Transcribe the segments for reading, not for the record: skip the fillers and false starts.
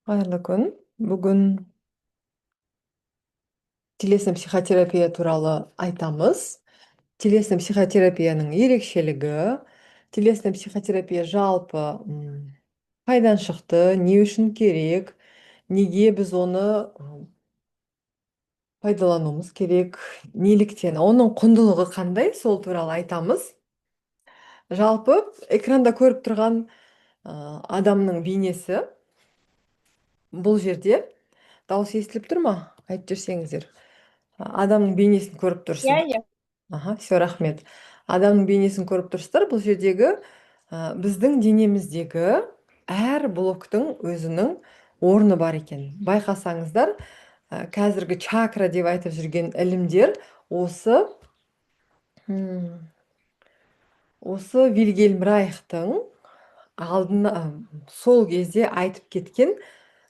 Қайырлы күн. Бүгін телесный психотерапия туралы айтамыз. Телесный психотерапияның ерекшелігі, телесный психотерапия жалпы қайдан шықты, не үшін керек, неге біз оны пайдалануымыз керек, неліктен, оның құндылығы қандай, сол туралы айтамыз. Жалпы экранда көріп тұрған адамның бейнесі бұл жерде дауыс естіліп тұр ма? Айтып жүрсеңіздер. Адамның бейнесін көріп Иә, тұрсыздар. иә. Все, рахмет. Адамның бейнесін көріп тұрсыздар. Бұл жердегі біздің денеміздегі әр блоктың өзінің орны бар екен. Байқасаңыздар, қазіргі чакра деп айтып жүрген ілімдер осы Вильгельм Райхтың алдына сол кезде айтып кеткен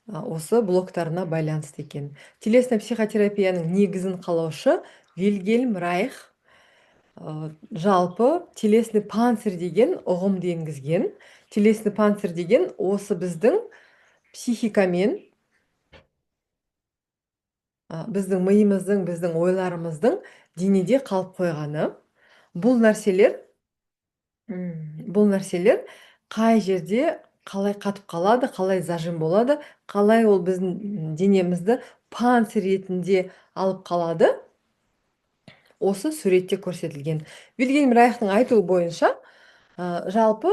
осы блоктарына байланысты екен. Телесный психотерапияның негізін қалаушы Вильгельм Райх жалпы телесный панцирь деген ұғымды енгізген. Телесный панцирь деген осы біздің психикамен, біздің миымыздың, біздің ойларымыздың денеде қалып қойғаны. Бұл нәрселер қай жерде қалай қатып қалады, қалай зажим болады, қалай ол біздің денемізді панцирь ретінде алып қалады, осы суретте көрсетілген. Вильгельм Райхтың айтуы бойынша, жалпы,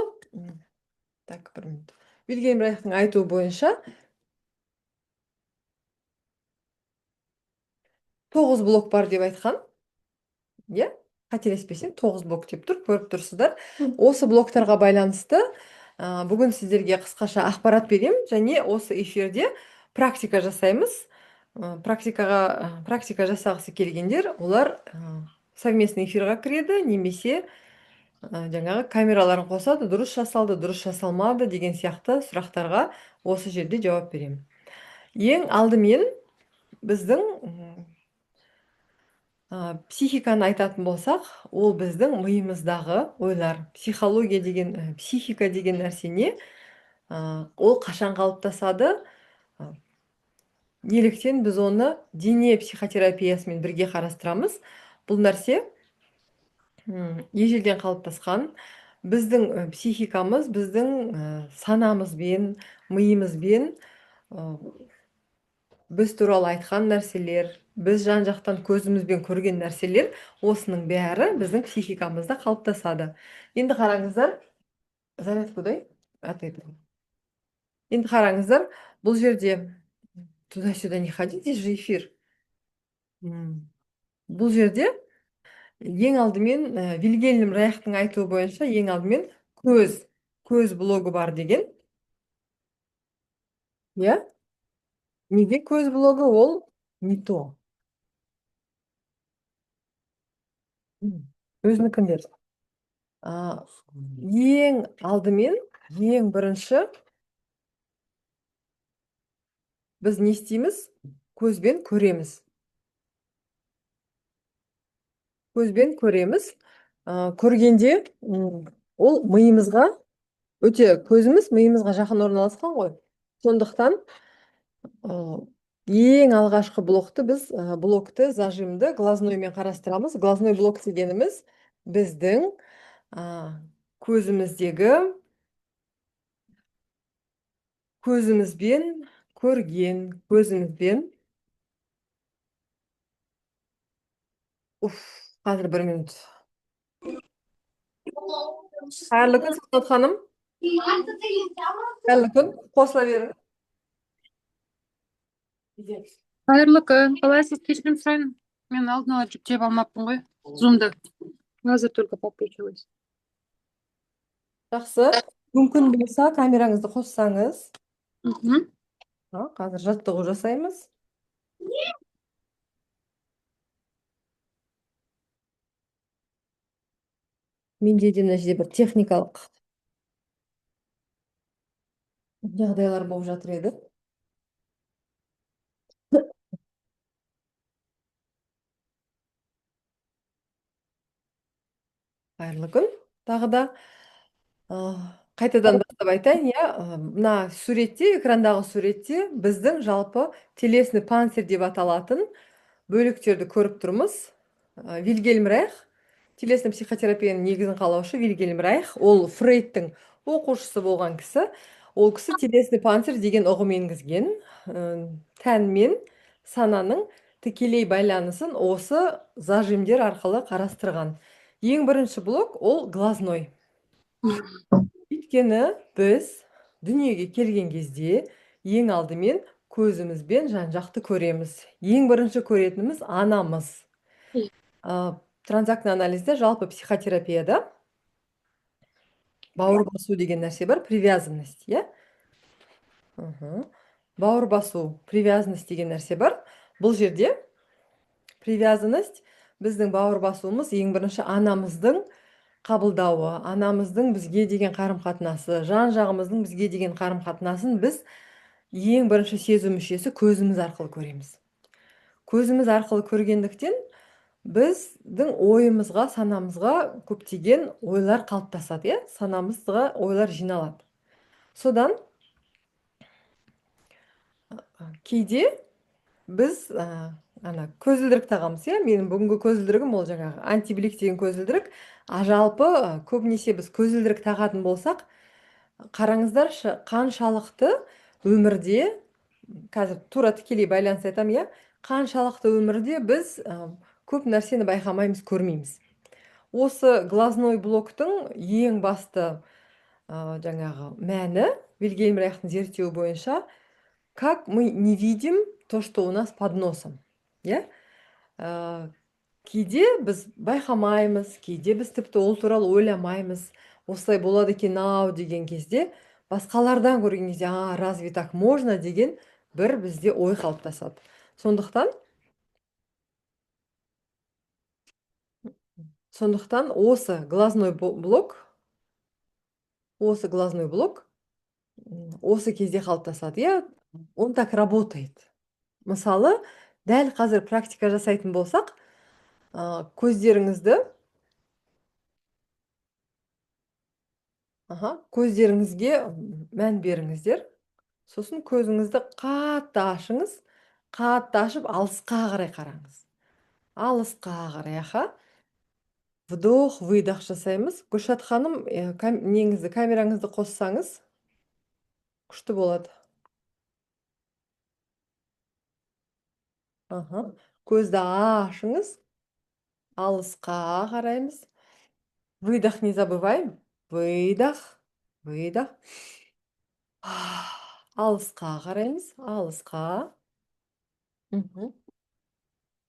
так, бір минут. Вильгельм Райхтың айтуы бойынша 9 блок бар деп айтқан. Иә, қателеспесем 9 блок деп тұр, көріп тұрсыздар. Осы блоктарға байланысты бүгін сіздерге қысқаша ақпарат берем, және осы эфирде практика жасаймыз. Практика жасағысы келгендер, олар совместный эфирға кіреді, немесе жаңағы камераларын қосады, дұрыс жасалды, дұрыс жасалмады деген сияқты сұрақтарға осы жерде жауап берем. Ең алдымен біздің психиканы айтатын болсақ, ол біздің миымыздағы ойлар. Психология деген, психика деген нәрсе не? Ол қашан қалыптасады? Неліктен біз оны дене психотерапиясымен бірге қарастырамыз? Бұл нәрсе ежелден қалыптасқан. Біздің психикамыз, біздің санамызбен, миымызбен біз туралы айтқан нәрселер, біз жан-жақтан көзімізбен көрген нәрселер, осының бәрі біздің психикамызда қалыптасады. Енді қараңыздар, зарядкудай ответил. Енді қараңыздар, бұл жерде туда-сюда не ходи, здесь же эфир. Бұл жерде ең алдымен Вильгельм Райхтың айтуы бойынша ең алдымен көз блогы бар деген. Иә? Неге көз блогы? Ол не то. Өзінікіндер. Ең алдымен, ең бірінші біз не істейміз? Көзбен көреміз. Көзбен көреміз. Көргенде ол миымызға көзіміз миымызға жақын орналасқан ғой. Сондықтан ең алғашқы блокты зажимды глазноймен қарастырамыз. Глазной блок дегеніміз біздің көзімізбен көрген, қазір бір минут. Қайырлы күн, Салтанат ханым. Қайырлы күн, қосыла беріңіз. Қайырлы күн. Қалайсыз? Кешірім сұрайын. Мен алдын ала жүктеп алмаппын ғой. Зумды. Қазір только подключилась. Жақсы. Мүмкін болса, камераңызды қоссаңыз. Мгм. Қазір жаттығу жасаймыз. Менде де мына жерде бір техникалық жағдайлар болып жатыр еді. Қайырлы күн. Тағы да қайтадан бастап айтайын, иә. Мына суретте, экрандағы суретте біздің жалпы телесный панцирь деп аталатын бөліктерді көріп тұрмыз. Вильгельм Райх, телесный психотерапияның негізін қалаушы Вильгельм Райх, ол Фрейдтің оқушысы болған кісі. Ол кісі телесный панцирь деген ұғым енгізген. Тән мен сананың тікелей байланысын осы зажимдер арқылы қарастырған. Ең бірінші блок ол глазной. Өйткені біз дүниеге келген кезде ең алдымен көзімізбен жан-жақты көреміз. Ең бірінші көретініміз анамыз. Транзактный анализде, жалпы психотерапияда бауыр басу деген нәрсе бар, привязанность, иә. Бауыр басу, привязанность деген нәрсе бар. Бұл жерде привязанность, біздің бауыр басуымыз ең бірінші анамыздың қабылдауы, анамыздың бізге деген қарым-қатынасы, жан-жағымыздың бізге деген қарым-қатынасын біз ең бірінші сезу мүшесі көзіміз арқылы көреміз. Көзіміз арқылы көргендіктен біздің ойымызға, санамызға көптеген ойлар қалыптасады, иә? Санамызға ойлар жиналады. Содан кейде біз ана көзілдірік тағамыз, иә? Менің бүгінгі көзілдірігім ол жаңағы антиблик деген көзілдірік. Жалпы көбінесе біз көзілдірік тағатын болсақ, қараңыздаршы, қаншалықты өмірде, қазір тура тікелей байланыс айтамын, иә? Қаншалықты өмірде біз көп нәрсені байқамаймыз, көрмейміз. Осы глазной блоктың ең басты жаңағы мәні, Вильгельм Райхтың зерттеуі бойынша, как мы не видим то, что у нас под носом. Иә? Кейде біз байқамаймыз, кейде біз тіпті ол туралы ойламаймыз. Осылай болады екен-ау деген кезде, басқалардан көрген кезде, разве так можно деген бір бізде ой қалыптасады. Сондықтан осы глазной блок осы кезде қалыптасады, иә. Он так работает. Мысалы, дәл қазір практика жасайтын болсақ, көздеріңізге мән беріңіздер. Сосын көзіңізді қатты ашыңыз, қатты ашып алысқа қарай қараңыз. Алысқа қарай, вдох, выдох жасаймыз. Гүлшат ханым, неңізді, камераңызды қоссаңыз, күшті болады. Көзді ашыңыз, алысқа қараймыз. Выдох не забываем. Выдох, выдох. Алысқа қараймыз, алысқа.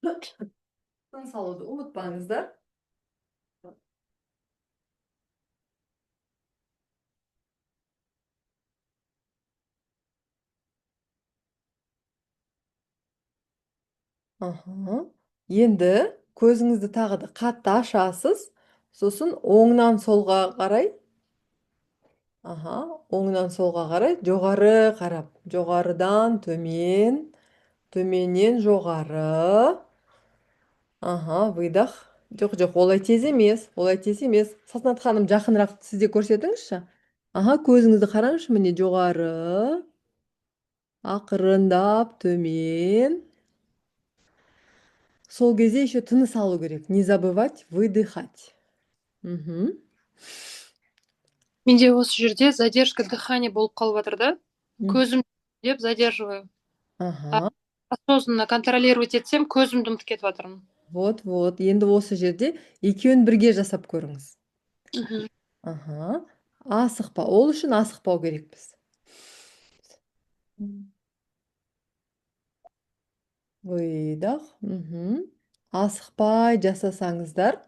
Тыныс алуды ұмытпаңыздар. Енді көзіңізді тағы да қатты ашасыз. Сосын оңнан солға қарай. Оңнан солға қарай, жоғары қарап. Жоғарыдан төмен, төменнен жоғары. Выдох. Жоқ, олай тез емес, Салтанат ханым, жақынырақ сізде көрсетіңізші. Көзіңізді қараңызшы, міне жоғары. Ақырындап төмен. Сол кезде еще тыныс алу керек. Не забывать выдыхать. Менде осы жерде задержка дыхания болып қалып жатыр да. Көзім деп задерживаю. Осознанно контролировать етсем, көзімді ұмытып кетіп жатырмын. Вот. Енді осы жерде екеуін бірге жасап көріңіз. Асықпа. Ол үшін асықпау керекпіз. Выдох. Асықпай жасасаңыздар,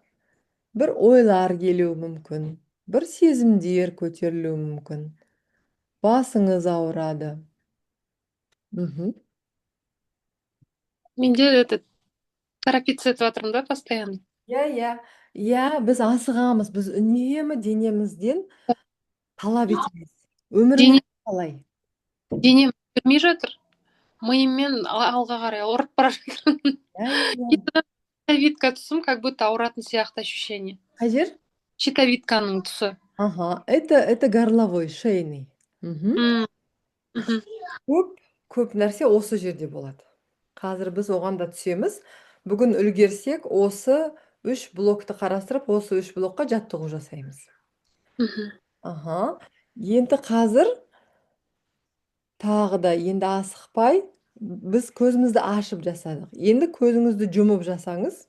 бір ойлар келуі мүмкін, бір сезімдер көтерілуі мүмкін. Басыңыз ауырады. Менде торопиться етіп жатырмын да постоянно. Иә, біз асығамыз, біз үнемі денемізден талап етеміз. Өміріміз қалай? Денем бермей жатыр. Миыммен алға қарай ұрып бара жатырмын. Щитовидка тұсым как будто ауыратын сияқты ощущение. Қай жер? Щитовидканың тұсы. Ага, это горловой, шейный. Мгм. М, мгм, Көп, көп нәрсе осы жерде болады. Қазір біз оған да түсеміз. Бүгін үлгерсек, осы үш блокты қарастырып, осы үш блокқа жаттығу жасаймыз. мгм. Ага. Енді қазір тағы да енді асықпай, біз көзімізді ашып жасадық. Енді көзіңізді жұмып жасаңыз.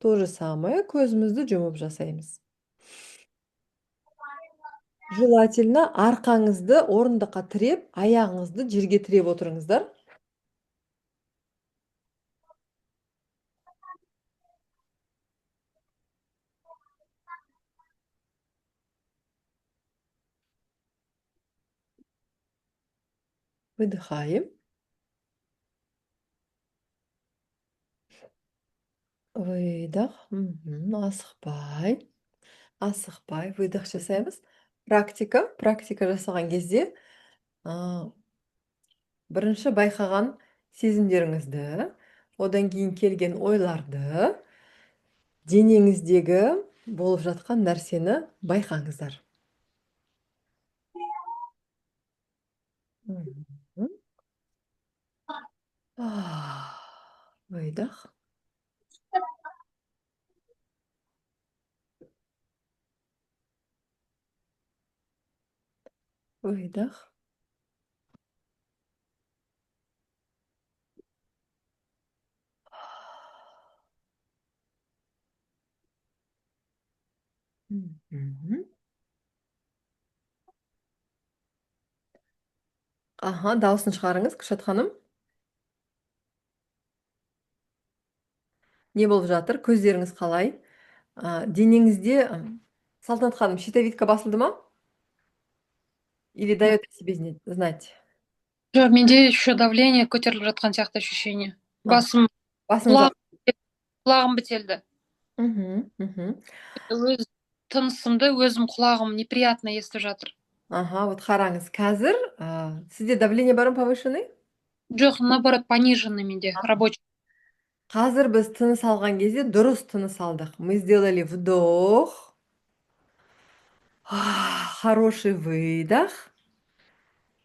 То же самое көзімізді жұмып жасаймыз. Желательно арқаңызды орындыққа тіреп, аяғыңызды жерге тіреп отырыңыздар. Выдыхаем. Выдох. Асықпай. Асықпай. Выдох жасаймыз. Практика жасаған кезде бірінші байқаған сезімдеріңізді, одан кейін келген ойларды, денеңіздегі болып жатқан нәрсені байқаңыздар. Мгм. Выдох. Выдох. Мгм. Аха, дауысын шығарыңыз, Күшат ханым. Не болып жатыр? Көздеріңіз қалай? Денеңізде, Салтанат ханым, щитовидка басылды ма? Или дает о себе знать? Жоқ, менде еще давление көтеріліп жатқан сияқты ощущение. Басым, Басыңыз құлағым бітелді. Мгм. Өз тынысымды өзім құлағым неприятно естіп жатыр. Ага, вот қараңыз. Қазір сізде давление бар ма повышенный? Жоқ, наоборот, пониженный менде, рабочий. Қазір біз тыныс алған кезде дұрыс тыныс алдық. Мы сделали вдох. Хороший выдох.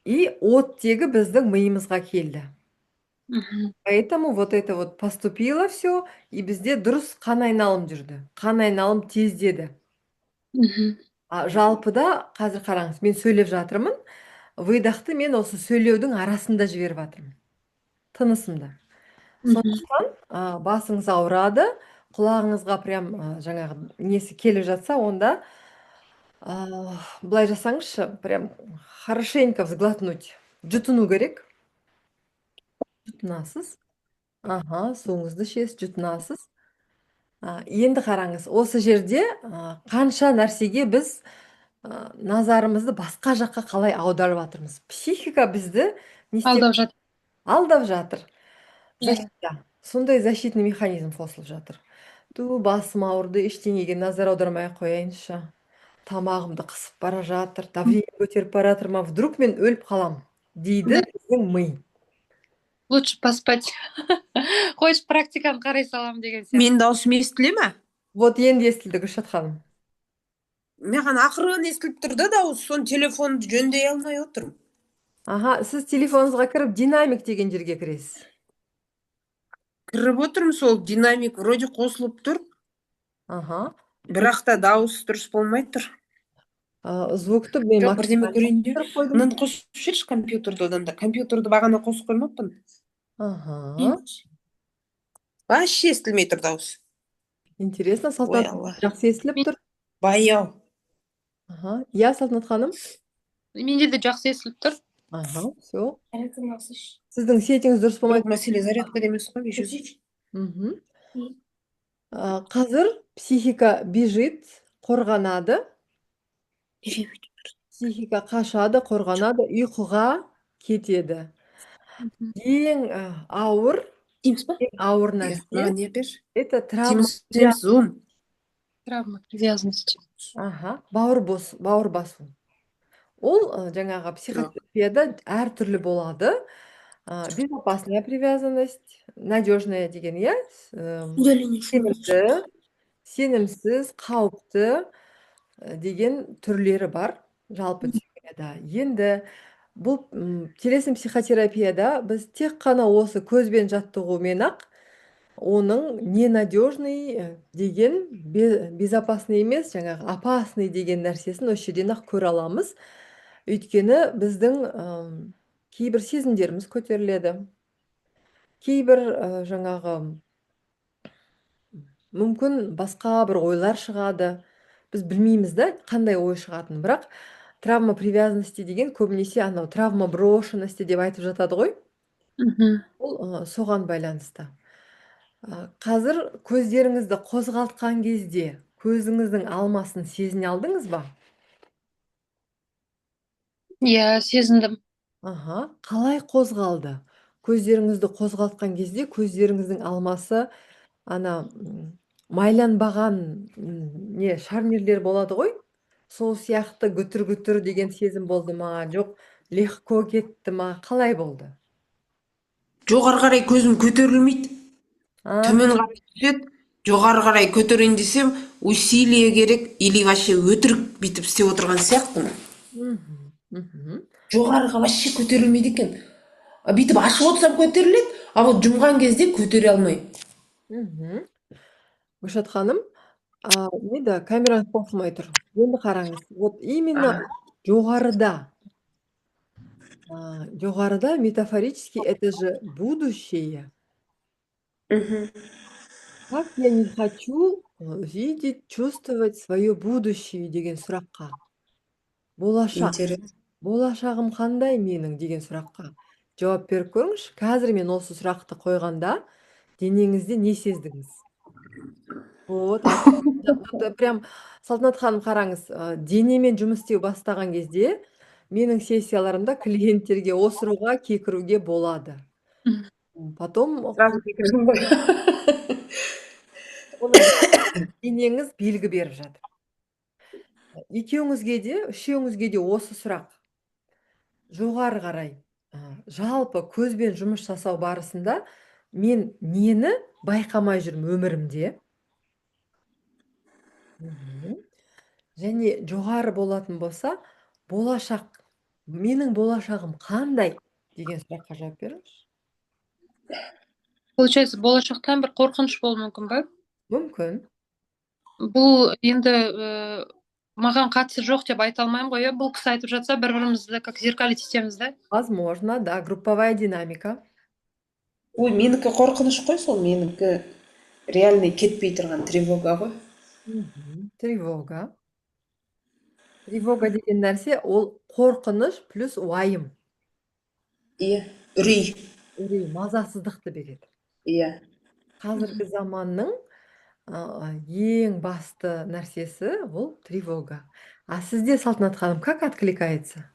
И оттегі біздің миымызға келді. Мгм, Поэтому вот это вот поступило все, и бізде дұрыс қан айналым жүрді. Қан айналым тездеді. мгм, Жалпыда, қазір қараңыз, мен сөйлеп жатырмын. Выдохты мен осы сөйлеудің арасында жіберіп жатырмын. Тынысымда. мгм. Сондықтан басыңыз ауырады, құлағыңызға прям жаңағы несі келіп жатса, онда былай жасаңызшы, прям хорошенько взглотнуть. Жұтыну керек. Жұтынасыз. Аха, суыңызды ішесіз, жұтынасыз. Енді қараңыз, осы жерде қанша нәрсеге біз назарымызды басқа жаққа қалай аударып жатырмыз. Психика бізді не істеп Алдап жатыр. алдап жатыр. Иә. Защита. Сондай защитный механизм қосылып жатыр. Басым ауырды, ештеңеге назар аудармай ақ қояйыншы. Тамағымды қысып бара жатыр, давление көтеріп бара жатыр ма, вдруг мен өліп қалам, дейді Да. біздің ми. Лучше поспать. Қойшы практиканы қарай салам деген сияқты. Менің дауысым естіле ма? Вот енді естілді, Гүлшат ханым. Маған ақырын естіліп тұр да дауыс, соны телефонды жөндей алмай отырмын. Аха, сіз телефоныңызға кіріп, динамик деген жерге кіресіз. Кіріп отырмын, сол динамик вроде қосылып тұр, Аха. бірақ та дауыс дұрыс болмай тұр. Звукты мен Жоқ, бірдеме көрейін де. максимально қойдым. Мынаны қосып жіберші компьютерді одан да. Компьютерді бағана қосып қоймаппын. Аха. Вообще естілмей тұр дауыс. Интересно, Ой, Салтанат Алла. жақсы естіліп тұр. Баяу. Аха. Иә, Салтанат ханым. Менде де жақсы естіліп тұр. Аха, все. Сіздің сетіңіз дұрыс болмай Жоқ, мәселе зарядкада емес қой, еще. Мгм. Қазір психика бежит, қорғанады. Психика қашады, қорғанады, ұйқыға кетеді. Мгм. Ең ауыр нәрсе Маған не берші? это Тимс, Zoom. Травма привязанности. Аха, бауыр басу. Ол жаңағы психотерапияда әртүрлі болады. Безопасная привязанность, надежная деген, иә? Удаление Сенімді, сенімсіз, қауіпті деген түрлері бар жалпы теорияда. Енді бұл телесін психотерапияда біз тек қана осы көзбен жаттығумен-ақ оның ненадежный деген, безопасный емес, жаңағы опасный деген нәрсесін осы жерден-ақ көре аламыз. Өйткені біздің кейбір сезімдеріміз көтеріледі. Кейбір жаңағы мүмкін басқа бір ойлар шығады. Біз білмейміз да, қандай ой шығатынын. Бірақ травма привязанности деген көбінесе анау травма брошенности деп айтып жатады ғой. Ол соған байланысты. Қазір көздеріңізді қозғалтқан кезде көзіңіздің алмасын сезіне алдыңыз ба? Иә, сезіндім. Қалай қозғалды? Көздеріңізді қозғалтқан кезде көздеріңіздің алмасы ана майланбаған не шарнирлер болады ғой? Сол сияқты күтір-күтір деген сезім болды ма? Жоқ, легко кетті ма? Қалай болды? Жоғары қарай көзім көтерілмейді. Төмен қарай түседі. Жоғары қарай көтерейін десем, усилие керек, или вообще өтірік бүйтіп істеп отырған сияқтымын. Жоғарыға вообще көтерілмейді екен. Бүйтіп ашып отырсам көтеріледі, а вот жұмған кезде көтере алмаймын. Гүлшат ханым, неді, камераны қосылмай тұр. Енді қараңыз. Вот именно жоғарыда. Жоғарыда метафорически это же будущее. Как я не хочу видеть, чувствовать свое будущее деген сұраққа. Болашақ. Болашағым қандай менің деген сұраққа жауап беріп көріңізші. Қазір мен осы сұрақты қойғанда денеңізде не сездіңіз? Вот, прям Салтанат ханым қараңыз, денемен жұмыс істеу бастаған кезде менің сессияларымда клиенттерге осыруға, кекіруге болады. Потом денеңіз белгі беріп жатыр. Екеуіңізге де, үшеуіңізге де осы сұрақ. Жоғары қарай, жалпы көзбен жұмыс жасау барысында мен нені байқамай жүрмін өмірімде? Және жоғары болатын болса, болашақ, менің болашағым қандай деген сұраққа жауап беріңізші. Получается, болашақтан бір қорқыныш болуы мүмкін ба? Мүмкін. Бұл енді маған қатысы жоқ деп айта алмаймын ғой, бұл кісі айтып жатса, бір-бірімізді как зеркалить етеміз да. Возможно, да, групповая динамика. Ой, менікі қорқыныш қой, сол менікі реальный кетпей тұрған тревога ғой. Тревога. Тревога деген нәрсе ол қорқыныш плюс уайым. Иә, үрей. Үрей, мазасыздықты береді. Иә. Қазіргі заманның ең басты нәрсесі ол тревога. А сізде, Салтанат ханым, как откликается?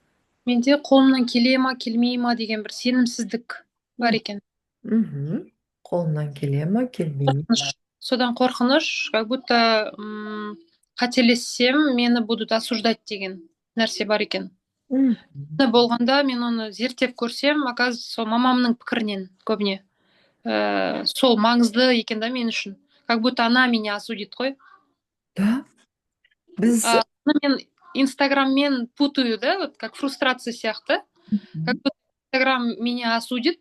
Менде қолымнан келе ма, келмей ма деген бір сенімсіздік бар екен. Қолымнан келе ма, келмей ма? Содан қорқыныш, как будто қателессем, мені будут осуждать деген нәрсе бар екен. Болғанда мен оны зерттеп көрсем, оказывается, сол мамамның пікірінен көбіне. Сол маңызды екен да мен үшін. Как будто она меня осудит қой. Да. Біз... Мен инстаграммен путаю, да, вот как фрустрация сияқты. Как будто инстаграм меня осудит,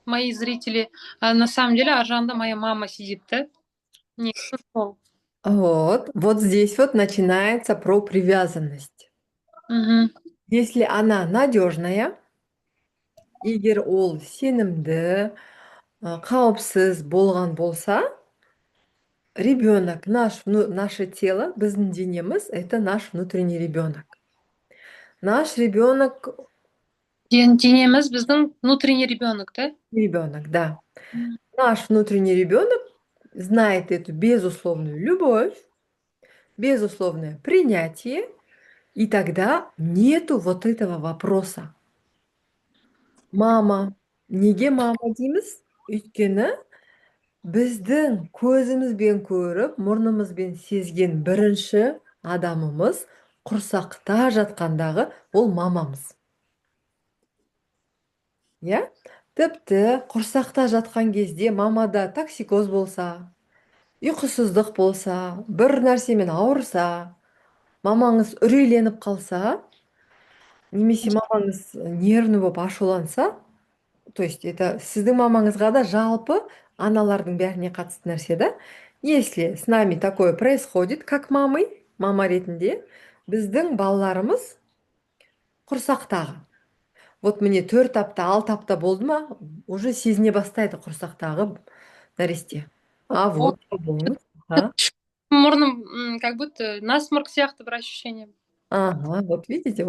мои зрители, а на самом деле ажанда моя мама сидит, да? Вот здесь вот начинается про привязанность. Если она надежная, егер ол сенімді, қауіпсіз болған болса, ребенок, наше тело, біздің денеміз, это наш внутренний ребенок. Наш ребенок... Денеміз біздің внутренний ребенок, да? Ребенок, да. Наш внутренний ребенок знает эту безусловную любовь, безусловное принятие, и тогда нету вот этого вопроса. Мама, неге мама дейміз? Өйткені біздің көзімізбен көріп, мұрнымызбен сезген бірінші адамымыз құрсақта жатқандағы ол мамамыз. Иә? Тіпті құрсақта жатқан кезде мамада токсикоз болса, ұйқысыздық болса, бір нәрсемен ауырса, мамаңыз үрейленіп қалса, немесе мамаңыз нервный болып ашуланса, то есть это сіздің мамаңызға да жалпы аналардың бәріне қатысты нәрсе да. Если с нами такое происходит, как мамой, мама ретінде, біздің балаларымыз құрсақтағы. Вот міне 4 апта, 6 апта болды ма, уже сезіне бастайды құрсақтағы нәресте. А О, вот болыңыз. А? мұрным как будто насморк сияқты бір ощущение. Ага, вот видите,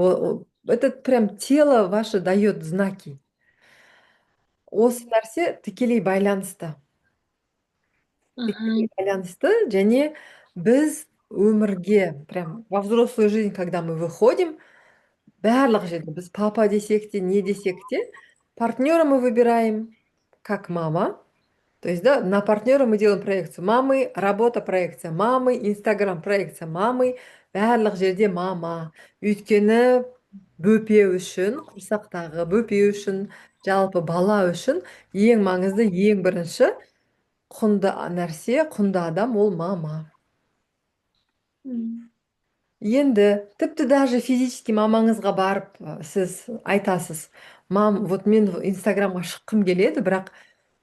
это прям тело ваше дает знаки. Осы нәрсе тікелей байланысты. Тікелей байланысты, және біз өмірге, прям во взрослую жизнь, когда мы выходим, барлық жерде біз папа десек те, не десек те, партнера мы выбираем как мама. То есть, да, на партнера мы делаем проекцию мамы, работа проекция мамы, Инстаграм проекция мамы, барлық жерде мама. Өйткені бөпе үшін, құрсақтағы бөпе үшін, жалпы бала үшін ең маңызды, ең бірінші құнды нәрсе, құнды адам ол мама. Енді тіпті даже физически мамаңызға барып сіз айтасыз, мам, вот мен Инстаграмға шыққым келеді, бірақ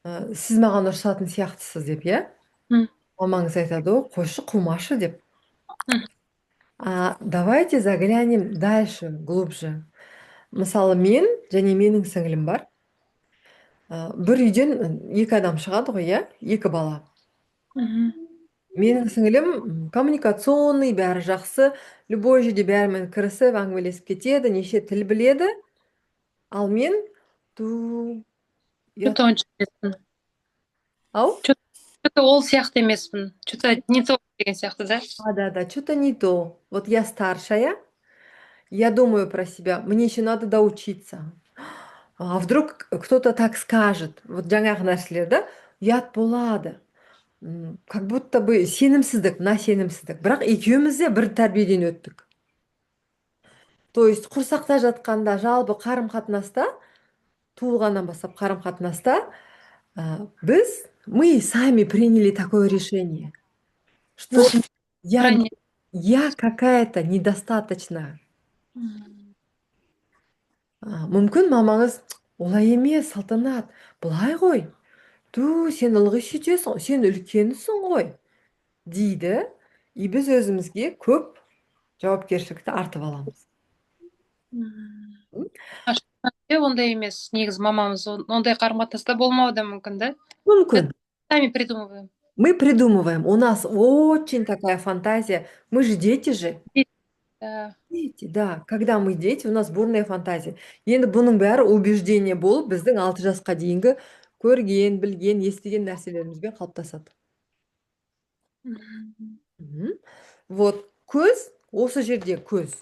сіз маған ұрсатын сияқтысыз деп, иә? Мамаңыз айтады, о, қойшы, қумашы деп. Давайте заглянем дальше, глубже. Мысалы, мен және менің сіңілім бар. Бір үйден 2 адам шығады ғой, иә? 2 бала. Менің сіңілім коммуникационный, бәрі жақсы, любой жерде бәрімен кірісіп, әңгімелесіп кетеді, неше тіл біледі. Ал мен Что-то онша емеспін. Ау? Что-то ол сияқты емеспін. Что-то не то деген сияқты, да? Да, что-то не то. Вот я старшая, я думаю про себя, мне еще надо доучиться. А вдруг кто-то так скажет, вот жаңағы нәрселер, да, ұят болады. Как будто бы сенімсіздік, мына сенімсіздік. Бірақ екеуміз де бір тәрбиеден өттік. То есть құрсақта жатқанда жалпы қарым-қатынаста, туылғаннан бастап қарым-қатынаста, мы сами приняли такое решение, что я какая-то недостаточная. Мүмкін мамаңыз, олай емес, Салтанат, былай ғой, сен ылғи сөйтесің, сен үлкенсің ғой, дейді, и біз өзімізге көп жауапкершілікті артып аламыз. Ондай емес, негізі мамамыз ондай қарым-қатынаста болмауы да мүмкін, да? Мүмкін. Сами придумываем. Мы придумываем, у нас очень такая фантазия, мы же дети же. Дети, да, когда мы дети, у нас бурная фантазия. Енді бұның бәрі убеждение болып, біздің 6 жасқа дейінгі көрген, білген, естіген нәрселерімізбен қалыптасады. Вот, көз, осы жерде көз.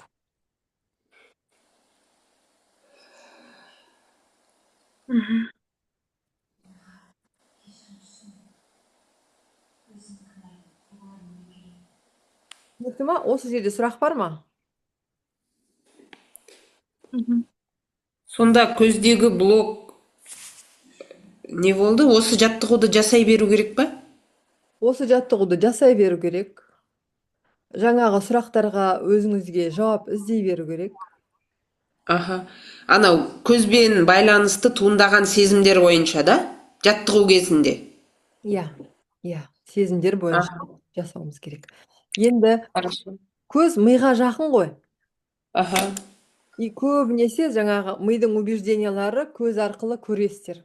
Түсінікті ма? Осы жерде сұрақ бар ма? Сонда көздегі блок не болды? Осы жаттығуды жасай беру керек па? Осы жаттығуды жасай беру керек. Жаңағы сұрақтарға өзіңізге жауап іздей беру керек. Анау көзбен байланысты туындаған сезімдер бойынша, да? Жаттығу кезінде. Иә, сезімдер бойынша жасауымыз керек. Енді көз миға жақын ғой. И көбінесе жаңағы мидың убеждениялары көз арқылы көресіздер.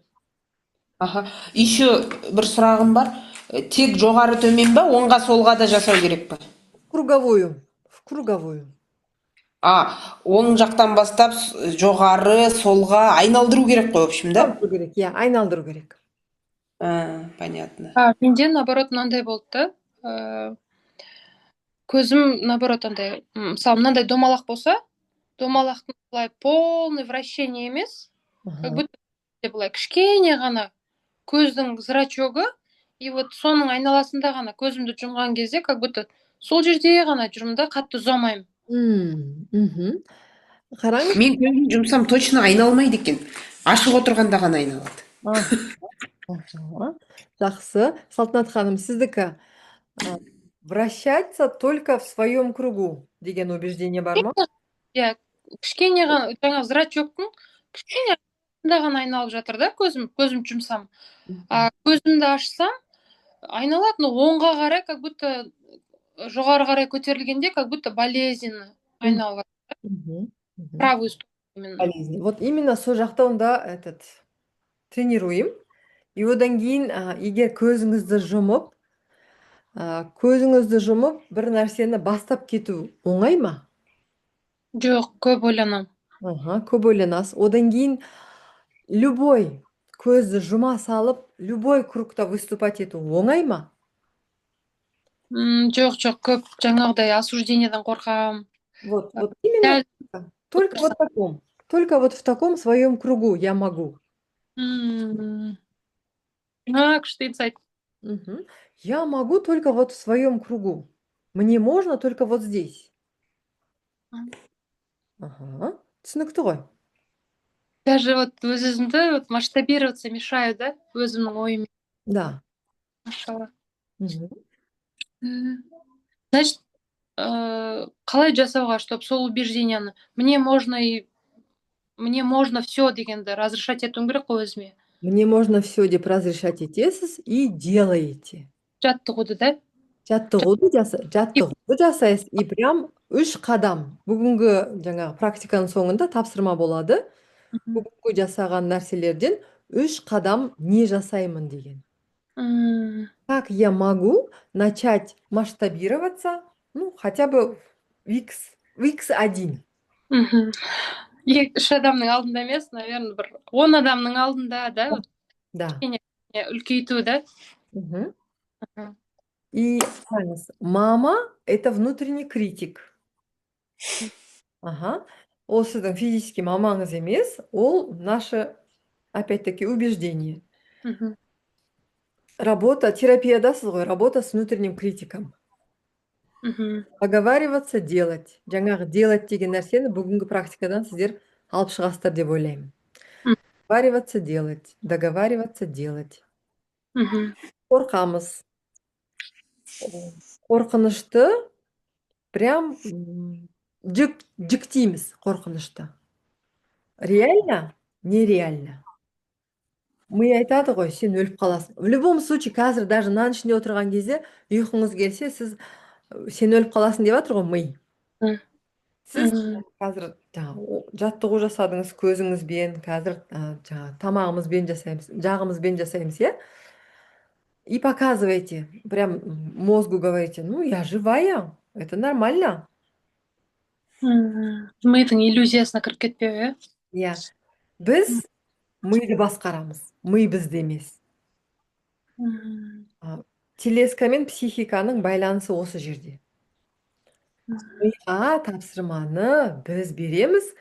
Еще бір сұрағым бар. Тек жоғары төмен ба, оңға солға да жасау керек па? В круговую. Оң жақтан бастап жоғары, солға айналдыру керек қой, в общем, да? Айналдыру керек. Понятно. Менде наоборот мынандай болды да. Көзім наоборот андай, мысалы мынандай домалақ болса, домалақтың былай полный вращение емес, как будто былай кішкене ғана көздің зрачогы, и вот соның айналасында ғана көзімді жұмған кезде, как будто сол жерде ғана жүрмін да, қатты ұзамаймын. Қараңыз. Мен көзім жұмсам точно айналмайды екен. ашық отырғанда ғана айналады. Ага. Жақсы. Салтанат ханым, сіздікі вращаться только в своем кругу деген убеждение бар ма? Иә, кішкене ғана жаңағы зрачоктың кішкене ғана айналып жатыр да, көзім жұмсам. Көзімді ашсам, айналады, но оңға қарай, как будто жоғары қарай көтерілгенде, как будто болезненно айналып Мгм. правую сторону именно. Болезнь. Вот именно сол жақта онда тренируем. И одан кейін егер көзіңізді жұмып бір нәрсені бастап кету оңай ма? Жоқ, көп ойланам. Көп ойланасыз. Одан кейін көзді жұма салып, любой кругта выступать ету оңай ма? Жоқ, көп жаңағыдай осуждениеден қорқам. Вот именно только бір вот таком. Только вот в таком своем кругу я могу. Күшті инсайт. Я могу только вот в своем кругу. Мне можно только вот здесь. Түсінікті ғой. Даже вот өзімді масштабироваться мешаю, да, өзімнің ойымен. Да. Машалла. Значит, қалай жасауға, чтобы сол убежденияны мне можно все дегенді разрешать етуім керек қой өзіме. Мне можно все деп разрешать етесіз и делаете. Жаттығуды, да? Жаттығуды жасайсыз и прям 3 қадам. Бүгінгі жаңағы практиканың соңында тапсырма болады. Бүгінгі жасаған нәрселерден 3 қадам не жасаймын деген. Как я могу начать масштабироваться, ну, хотя бы в x1. 2-3 адамның алдында емес, наверное, бір 10 адамның алдында, да? Да. Үлкейту, да? И мама – это внутренний критик. Ол сіздің физический мамаңыз емес, ол наше, опять-таки, убеждение. Терапиядасыз ғой, работа с внутренним критиком. Договариваться, делать. Жаңағы делать деген нәрсені бүгінгі практикадан сіздер алып шығасыздар деп ойлаймын. Договариваться, делать. Қорқамыз. Қорқынышты прям жіктейміз қорқынышты. Реально? Нереально. Ми айтады ғой, сен өліп қаласың. В любом случае, қазір даже нан ішінде отырған кезде ұйқыңыз келсе, сен өліп қаласың деп жатыр ғой ми. Сіз қазір жаттығу жасадыңыз көзіңізбен, қазір тамағымызбен жасаймыз, жағымызбен жасаймыз, иә? И показываете, прям мозгу говорите, ну, я живая, это нормально. Мидың иллюзиясына кіріп кетпеу, иә? Иә. Біз миды басқарамыз, ми бізде емес. Телеска мен психиканың байланысы осы жерде. Миға тапсырманы біз береміз,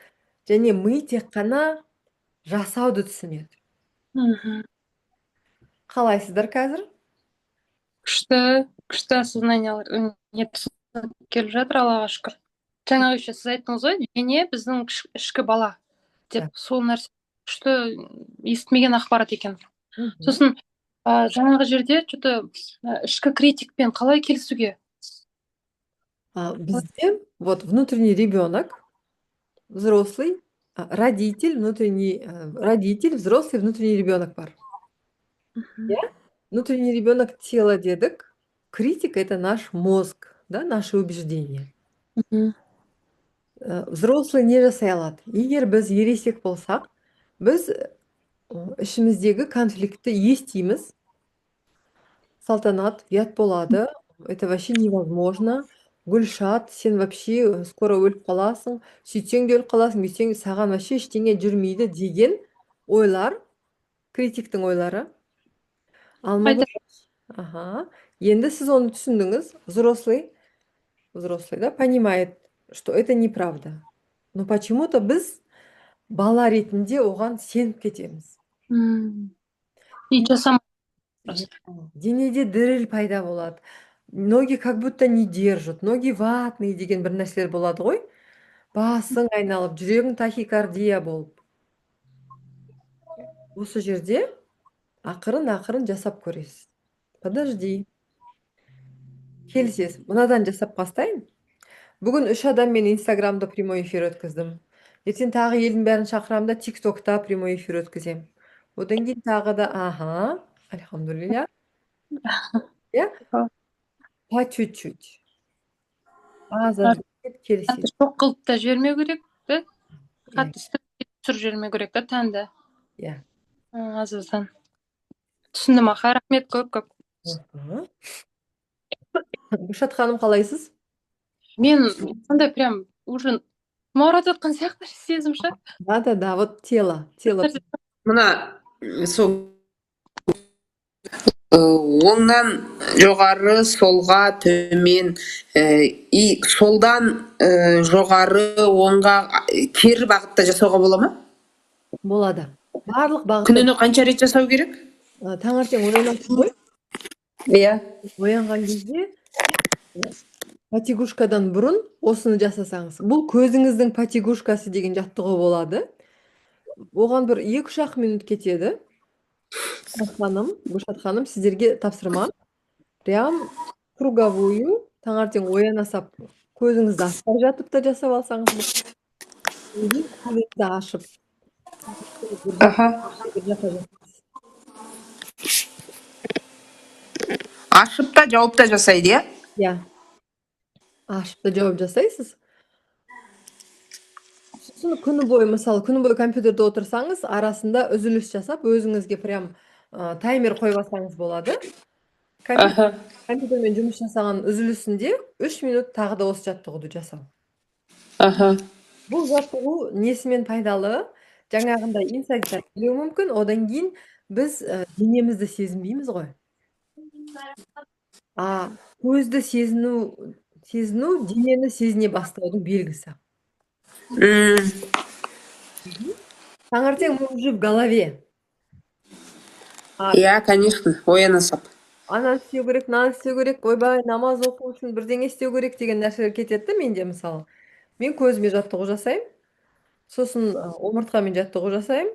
және ми тек қана жасауды түсінеді. Қалайсыздар қазір? Күшті осознаниялар келіп жатыр, Аллаға шүкір. Жаңағы еще сіз айттыңыз ғой, дене біздің ішкі бала деп, сол нәрсе күшті естімеген ақпарат екен. Сосын жаңағы жерде ішкі критикпен қалай келісуге? Бізде вот внутренний ребенок, взрослый, родитель, взрослый, внутренний ребенок бар. Внутренний ребенок тело дедік, критик – это наш мозг, да, наши убеждения. Взрослый не жасай алады. Егер біз ересек болсақ, біз ішіміздегі конфликтті естиміз. Салтанат, ұят болады, это вообще невозможно. Гүлшат, сен вообще скоро өліп қаласың, сөйтсең де өліп қаласың, бүйтсең саған вообще ештеңе жүрмейді деген ойлар, критиктің ойлары. Енді сіз оны түсіндіңіз, взрослый, да, понимает, что это неправда. Но почему-то біз бала ретінде оған сеніп кетеміз. Денеде діріл пайда болады. Ноги как будто не держат, ноги ватные деген бір нәрселер болады ғой. Басың айналып, жүрегің тахикардия болып. осы жерде ақырын жасап көресіз. Подожди. Келісесіз. Мынадан жасап бастайын. Бүгін 3 адаммен Инстаграмда прямой эфир өткіздім. Ертең тағы елдің бәрін шақырамын да ТикТокта прямой эфир өткіземін. Одан кейін тағы да, альхамдулилля. Я по чуть-чуть. Аз келісесіз. Çok kılıp da жібермеу керек та. Қатты түсіріп жібермеу керек та тәнді. Иә. Азыздан. Түсіндім аха, рахмет көп. Гүлшат ханым, қалайсыз? Мен сондай прям уже морат отқан сияқты сезім ше. Да, вот тело. Мына сол оңнан жоғары, солға, төмен, и солдан жоғары, оңға кері бағытта жасауға бола ма? Болады. Барлық бағытта. Күніне қанша рет жасау керек? Таңертең оянасыз ғой? Иә. Оянған кезде потягушкадан бұрын осыны жасасаңыз. Бұл көзіңіздің потягушкасы деген жаттығу болады. Оған бір 2-3 минут кетеді. Гүлшат ханым, сіздерге тапсырма. Прям круговую, таңертең ояна сап, көзіңізді ашпай жатып та жасап алсаңыз. Көзіңізді ашып. Ашып та, жауып та жасайды, иә? Иә. Ашып та жауып жасайсыз. Сосын күні бойы компьютерде отырсаңыз, арасында үзіліс жасап, өзіңізге прям таймер қойбасаңыз болады. Компьютермен жұмыс жасаған үзілісінде 3 минут тағы да осы жаттығуды жасау. Бұл жаттығу несімен пайдалы? Жаңағындай инсайттар келуі мүмкін, одан кейін біз денемізді сезінбейміз ғой. Көзді сезіну денені сезіне бастаудың белгісі. Таңертең мы уже в голове. Иә, конечно, ояна сап. Ананы істеу керек, мынаны істеу керек, ойбай, намаз оқу үшін бірдеңе істеу керек деген нәрселер кетеді. Менде мысалы, мен көзіме жаттығу жасаймын, сосын омыртқамен жаттығу жасаймын,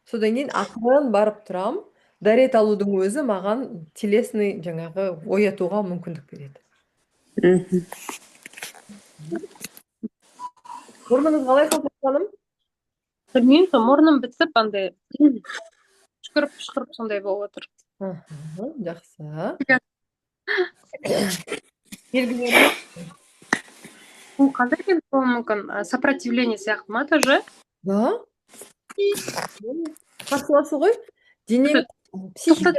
содан кейін ақырын барып тұрам. Дәрет алудың өзі маған телесный жаңағы оятуға мүмкіндік береді. Мұрныңыз қалай, Гүлшат ханым? Білмеймін, мұрным бітіп, андай шықырып сондай болып отыр. Жақсы. Бұл қандай екен болуы мүмкін? Сопротивление сияқты ма тоже? Да. Қарсыласу ғой. Дене сияқты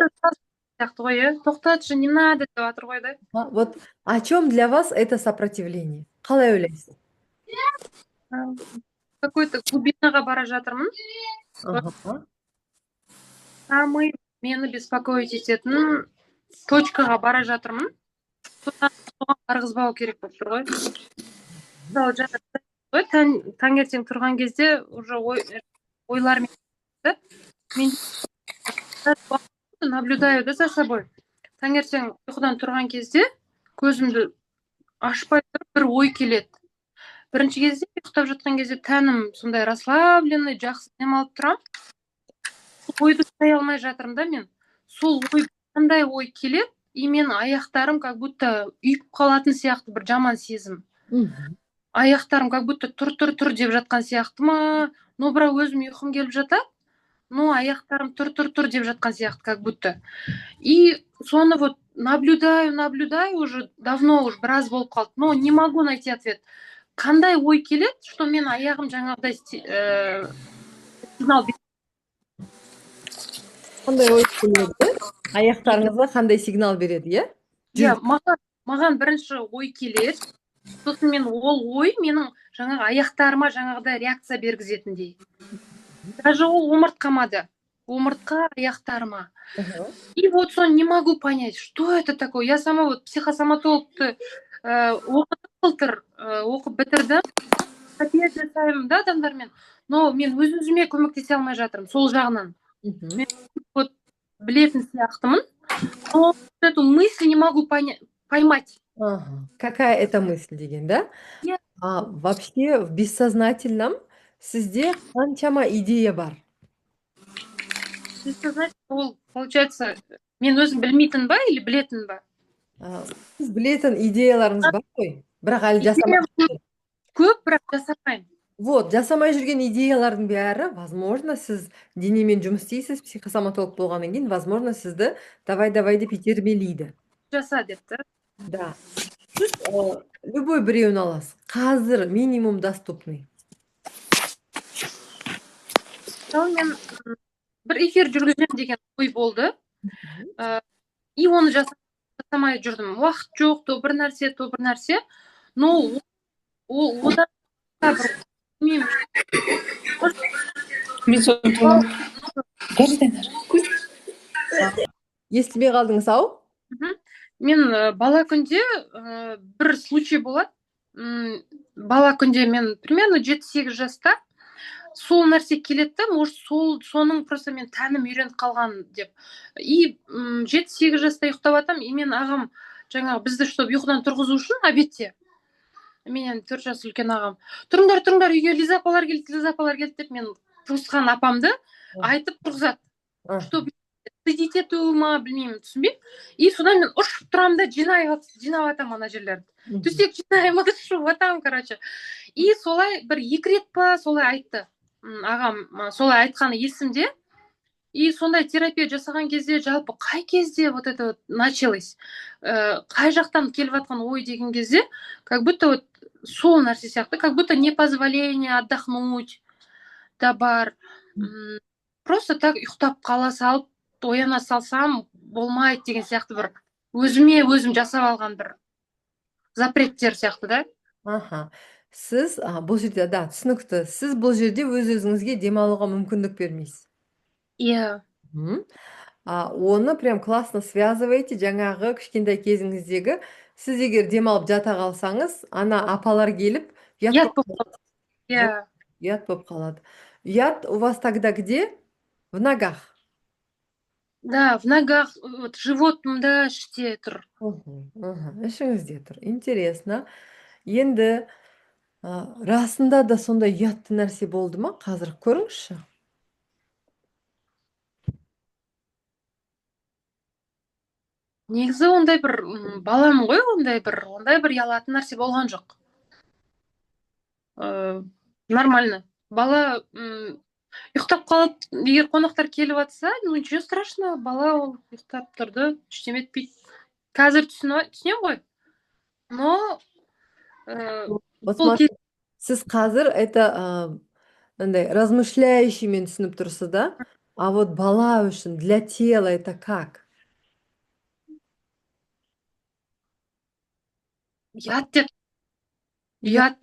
ғой, иә? Тоқтатшы, не надо деп жатыр ғой, да? Вот о чем для вас это сопротивление? Қалай ойлайсыз? Какой-то глубинаға бара жатырмын. Самый мені беспокоить ететін точкаға бара жатырмын. Соған қарғызбау керек болып тұр ғой. Таңертең тұрған кезде уже ойлармен мен наблюдаю за собой. Таңертең ұйқыдан тұрған кезде көзімді ашпай тұрып бір ой келеді. Бірінші кезде ұйықтап жатқан кезде тәнім сондай расслабленный, жақсы демалып тұрам. Ойды ұстай алмай жатырмын да мен. Сол ой қандай ой келеді, и мен аяқтарым как будто үйіп қалатын сияқты бір жаман сезім. Аяқтарым как будто тұр деп жатқан сияқты ма, но бірақ өзім ұйқым келіп жатады, но аяқтарым тұр деп жатқан сияқты как будто. И соны вот наблюдаю уже давно, уже біраз болып қалды, но не могу найти ответ. Қандай ой келеді, что мен аяғым жаңағыдай сигнал береді? Қандай ой келеді? Аяқтарыңызға қандай сигнал береді, иә? Иә, маған бірінші ой келеді. Сосын мен ол ой менің жаңағы аяқтарыма жаңағыдай реакция бергізетіндей. Даже ол омыртқама да. Омыртқа аяқтарыма. И вот соны не могу понять, что это такое. Я сама вот психосоматологты оқып бітірдім. Опять жасаймын да адамдармен. Но мен өзіме көмектесе алмай жатырмын сол жағынан. Мен вот білетін сияқтымын. Но эту мысль не могу поймать. Какая это мысль деген, да? Вообще в бессознательном сізде қаншама идея бар. бессознательно ол получается мен өзім білмейтін ба или білетін ба? Сіз білетін идеяларыңыз бар ғой, бірақ әлі жасамай. Идеям көп, бірақ жасамаймын. Вот, жасамай жүрген идеялардың бәрі, возможно, сіз денемен жұмыс істейсіз, психосоматолог болғаннан кейін, возможно, сізді давай деп итермелейді. Жаса деп та. Да. Сіз любой біреуін аласыз. Қазір минимум доступный. Мысалы мен бір эфир жүргіземін деген ой болды. И оны жасамай жүрдім. Уақыт жоқ, то бір нәрсе. Но ол одан бір білмеймін. Мен соны Естімей қалдыңыз ау? Мен бала күнде бір случай болады. Бала күнде мен примерно 7-8 жаста сол нәрсе келеді да, может соның просто мен тәнім үйреніп қалған деп. И 7-8 жаста ұйықтап жатамын, и мен ағам жаңағы бізді чтобы ұйқыдан тұрғызу үшін обедте. Менен 4 жас үлкен ағам. Тұрыңдар, үйге Лиза апалар келді деп мен туысқан апамды айтып тұрғызады. Чтобы стыдить ету ма, білмеймін, түсінбеймін. И содан мен ұшып тұрамын да жинап жатамын ана жерлерді. Төсек жинаймын, ұшып жатамын, короче. И солай бір 2 рет па солай айтты. Ағам солай айтқаны есімде. И сондай терапия жасаған кезде, жалпы қай кезде вот это вот началось, қай жақтан келіп жатқан ой деген кезде, как будто вот сол нәрсе сияқты, как будто непозволение отдохнуть да бар. Просто так ұйықтап қала салып, ояна салсам болмайды деген сияқты бір өзім жасап алған бір запреттер сияқты да. Аха. Сіз бұл жерде, да, түсінікті. Сіз бұл жерде өз-өзіңізге демалуға мүмкіндік бермейсіз. Иә. Оны прям классно связываете жаңағы кішкентай кезіңіздегі. Сіз егер демалып жата қалсаңыз, ана апалар келіп Ұят болып қалады. Иә. Ұят болып қалады. Ұят у вас тогда где? В ногах. Да, в ногах, вот животымда іште тұр. Ішіңізде тұр. Интересно. Енді расында да сондай ұятты нәрсе болды ма? Қазір көріңізші. Негізі ондай бір баламын ғой, ондай бір ұялатын нәрсе болған жоқ. Нормально. Бала ұйықтап қалып, егер қонақтар келіп жатса, ну ничего страшного, бала ол ұйықтап тұрды, ештеме етпейді. Қазір түсінемін ғой. Но сіз қазір это размышляющиймен түсініп тұрсыз, да? А вот бала үшін для тела это как? Ұят деп. Ұят.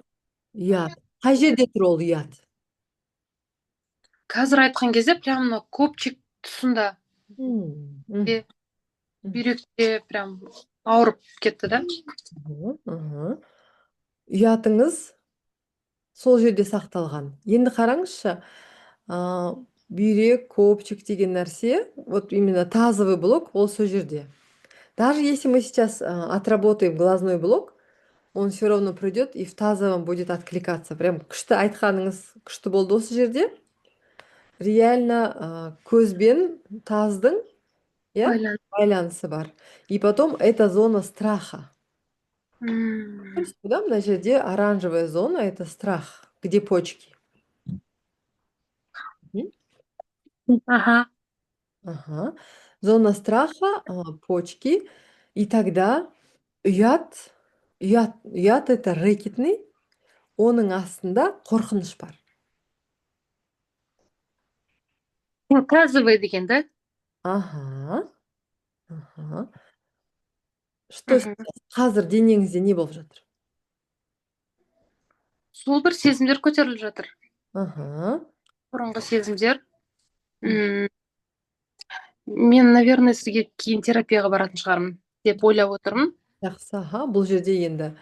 Қай жерде тұр ол ұят? Қазір айтқан кезде прям копчик тұсында. Бүйректе прям ауырып кетті да. Ұятыңыз сол жерде сақталған. Енді қараңызшы, бүйрек, копчик деген нәрсе, вот именно тазовый блок, ол сол жерде. Даже если мы сейчас отработаем глазной блок, он все равно придет и в тазовом будет откликаться. Прям күшті айтқаныңыз күшті болды осы жерде. Реально көзбен таздың байланысы бар. И потом это зона страха. Да, мына жерде оранжевая зона, это страх, где почки. Ага. Зона страха, почки. И тогда ұят это рэкетный, оның астында қорқыныш бар. Тазовый деген, да? Ага. Что қазір денеңізде не болып жатыр? Сол бір сезімдер көтеріліп жатыр. Бұрынғы сезімдер. Мен, наверное, сізге кейін терапияға баратын шығармын деп ойлап отырмын. Жақсы, бұл жерде енді.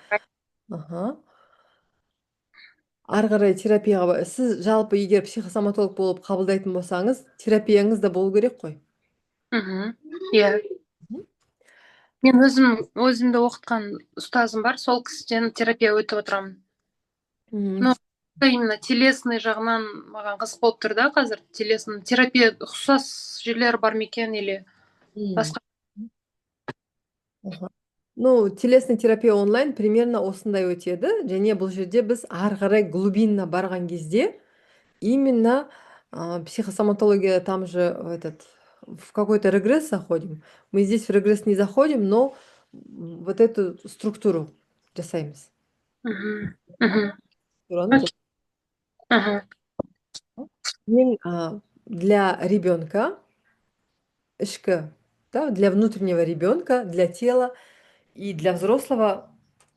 Ары қарай терапияға, сіз жалпы егер психосоматолог болып қабылдайтын болсаңыз, терапияңыз да болу керек қой. Иә. Мен өзімді оқытқан ұстазым бар, сол кісіден терапия өтіп отырамын. именно телесный жағынан маған қызық болып тұр да қазір. Телесный терапия ұқсас жерлері бар ма екен или М. басқа? Аха. Ну, телесный терапия онлайн примерно осындай өтеді. Және бұл жерде біз ары қарай глубинно барған кезде именно психосоматология, там же в какой-то регресс заходим. Мы здесь в регресс не заходим, но вот эту структуру жасаймыз. Мгм. Мгм. Структураны Окей. Мгм. Ең, для ребенка ішкі, да, для внутреннего ребенка, для тела и для взрослого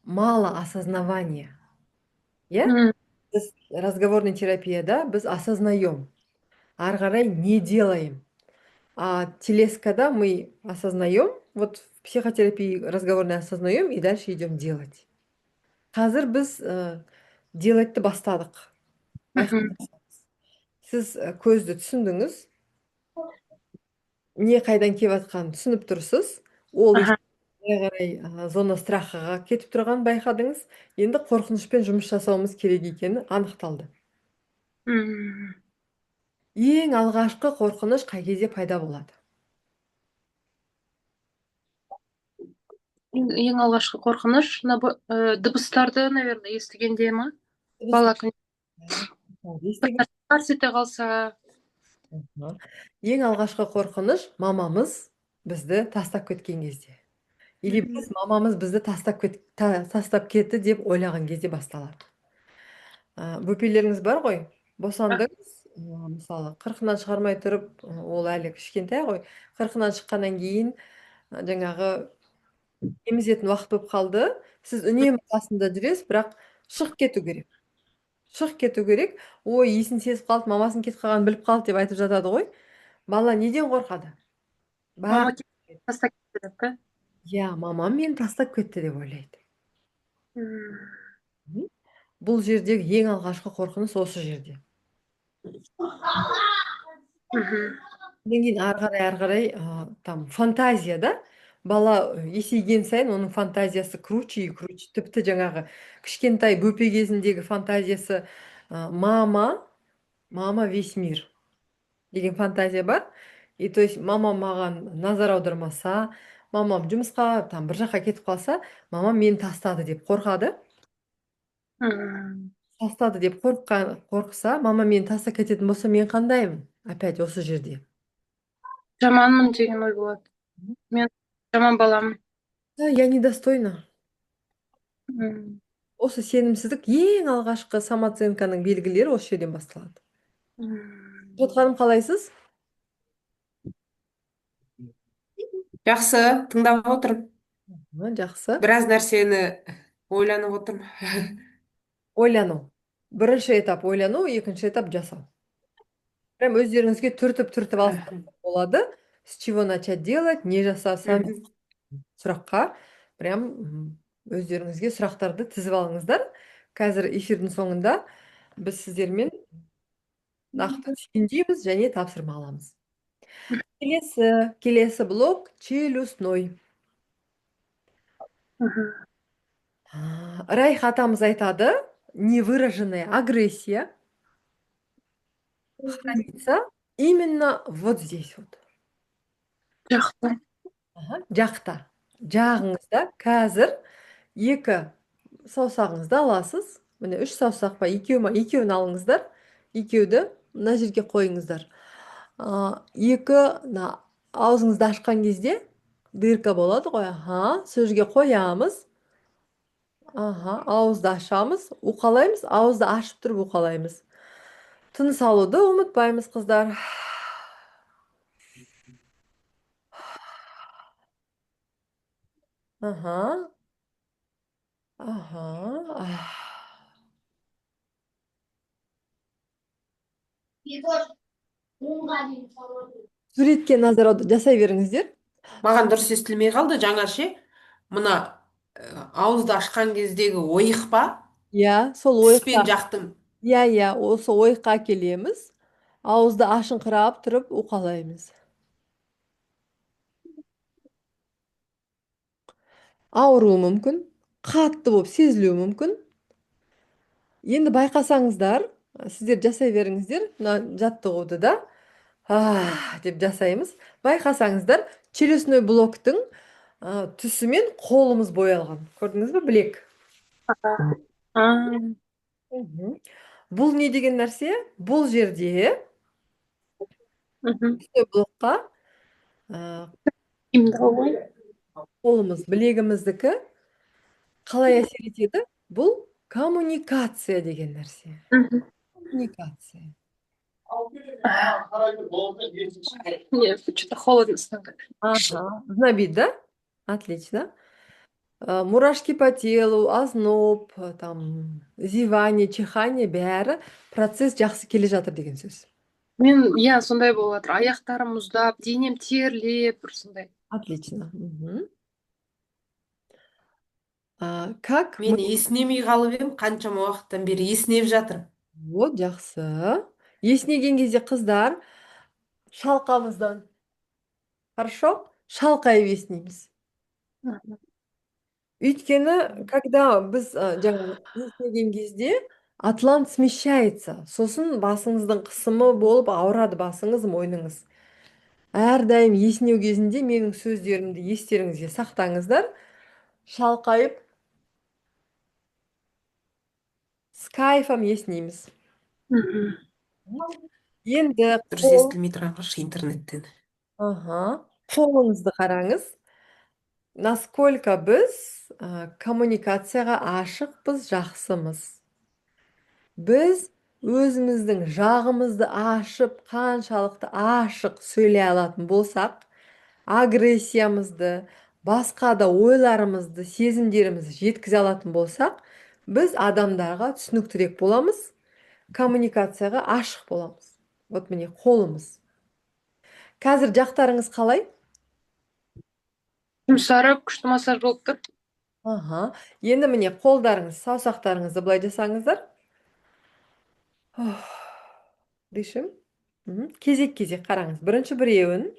мало осознавания. Я? Мгм. Біз разговорный терапия, да, біз осознаем, ары қарай не делаем. А телескада мы осознаем, вот в психотерапии разговорный осознаем и дальше идем делать. Қазір біз делайтты бастадық. Мгм. Сіз көзді түсіндіңіз, не қайдан келіп жатқанын түсініп тұрсыз. Ол Аха. ары қарай зона страхаға кетіп тұрғанын байқадыңыз. Енді қорқынышпен жұмыс жасауымыз керек екені анықталды. Мгм. Ең алғашқы қорқыныш қай кезде пайда болады? Ең алғашқы қорқыныш дыбыстарды, наверное, естігенде ма? Дыбыс- Бала күн естіген. қарс ете қалса. Мгм. Ең алғашқы қорқыныш мамамыз бізді тастап кеткен кезде. Или біз мамамыз бізді тастап кетті деп ойлаған кезде басталады. Бөпелеріңіз бар ғой, босандыңыз, мысалы 40-нан шығармай тұрып, ол әлі кішкентай ғой, 40-нан шыққаннан кейін жаңағы емізетін уақыт болып қалды, сіз үнемі қасында жүресіз, бірақ шығып кету керек. Шығып кету керек. Ой, есін сезіп қалды, мамасын кетіп қалғанын біліп қалды деп айтып жатады ғой. Бала неден қорқады? Мама Бәрі, тастап кетті деп пе? иә, мамам мені тастап кетті деп ойлайды. Мгм. Мгм. Бұл жердегі ең алғашқы қорқыныш осы жерде. Мгм. Одан кейін ары қарай там фантазия, да? Бала есейген сайын оның фантазиясы круче и круче. Тіпті жаңағы кішкентай бөпе кезіндегі фантазиясы мама весь мир деген фантазия бар. И то есть мамам маған назар аудармаса, мамам жұмысқа там бір жаққа кетіп қалса, мамам мені тастады деп қорқады. Мгм. Тастады деп қорықса, мама мені тастап кететін болса, мен қандаймын? Опять осы жерде. Жаманмын деген ой болады. Мен жаман баламын. Да, я недостойна. Мгм. Осы сенімсіздік ең алғашқы самооценканың белгілері осы жерден басталады. Мгм. Жатқаным қалайсыз? Жақсы, тыңдап отырмын. Жақсы. Біраз нәрсені ойланып отырмын. Ойлану. Бірінші этап ойлану, екінші этап жасау. Прям өздеріңізге түртіп алсаңыз болады. С чего начать делать, не жасасам сұраққа прям өздеріңізге сұрақтарды тізіп алыңыздар. Қазір эфирдің соңында біз сіздермен нақты түйіндейміз және тапсырма аламыз. Келесі блок челюстной. Мгм. Райх атамыз айтады, невыраженная агрессия хранится именно вот здесь вот. Жақсы. Жақта. Жағыңызда қазір екі саусағыңызды аласыз. Міне үш саусақ па, екеу ма, екеуін алыңыздар. Екеуді мына жерге қойыңыздар. Екі аузыңызды ашқан кезде дырка болады ғой. Сол жерге қоямыз. Ауызды ашамыз, уқалаймыз, ауызды ашып тұрып уқалаймыз. Тыныс алуды ұмытпаймыз, қыздар. Аха. Суретке назар жасай беріңіздер. Маған дұрыс естілмей қалды жаңа ше. Мына ауызды ашқан кездегі ойық па? Иә, сол ойыққа. Тіспен жақтым. Иә, осы ойыққа келеміз. Ауызды ашыңқырап тұрып уқалаймыз. Ауыруы мүмкін, қатты болып сезілуі мүмкін. Енді байқасаңыздар, сіздер жасай беріңіздер, мына жаттығуды да. Деп жасаймыз. Байқасаңыздар, челюстной блоктың түсімен қолымыз боялған. Көрдіңіз бе? Білек. Мгм. Бұл не деген нәрсе? Бұл жерде түсіной блокқа Имдалбай. қолымыз, білегіміздікі қалай әсер етеді? Бұл коммуникация деген нәрсе. Коммуникация. Нет, что-то холодно стало. Ага, знобит, да? Отлично. Мурашки по телу, озноб, там, зевание, чихание бәрі процесс жақсы келе жатыр деген сөз. Мен, иә, сондай болып жатыр. Аяқтарым мұздап, денем терлеп, бір сондай. Отлично. Мгм. Как Мен мы... есінемей қалып ем, қаншама уақыттан бері есінеп жатырмын. Вот, жақсы. Есінеген кезде қыздар шалқамыздан. Хорошо? Шалқайып есінейміз. Өйткені, когда біз жаңағы есінеген кезде атлант смещается. Сосын басыңыздың қысымы болып ауырады басыңыз, мойныңыз. Әрдайым есінеу кезінде менің сөздерімді естеріңізге сақтаңыздар. Шалқайып, с кайфом есінейміз. Енді Дұрыс естілмей тұрған қаршы интернеттен. қолыңызды қараңыз. Насколько біз коммуникацияға ашықпыз, жақсымыз. Біз өзіміздің жағымызды ашып, қаншалықты ашық сөйлей алатын болсақ, агрессиямызды, басқа да ойларымызды, сезімдерімізді жеткізе алатын болсақ, біз адамдарға түсініктірек боламыз, коммуникацияға ашық боламыз. Вот міне қолымыз. Қазір жақтарыңыз қалай? Жұмсарып, күшті массаж болып тұр. Енді міне қолдарыңыз, саусақтарыңызды былай жасаңыздар. Дышым. Кезек-кезек қараңыз. Бірінші біреуін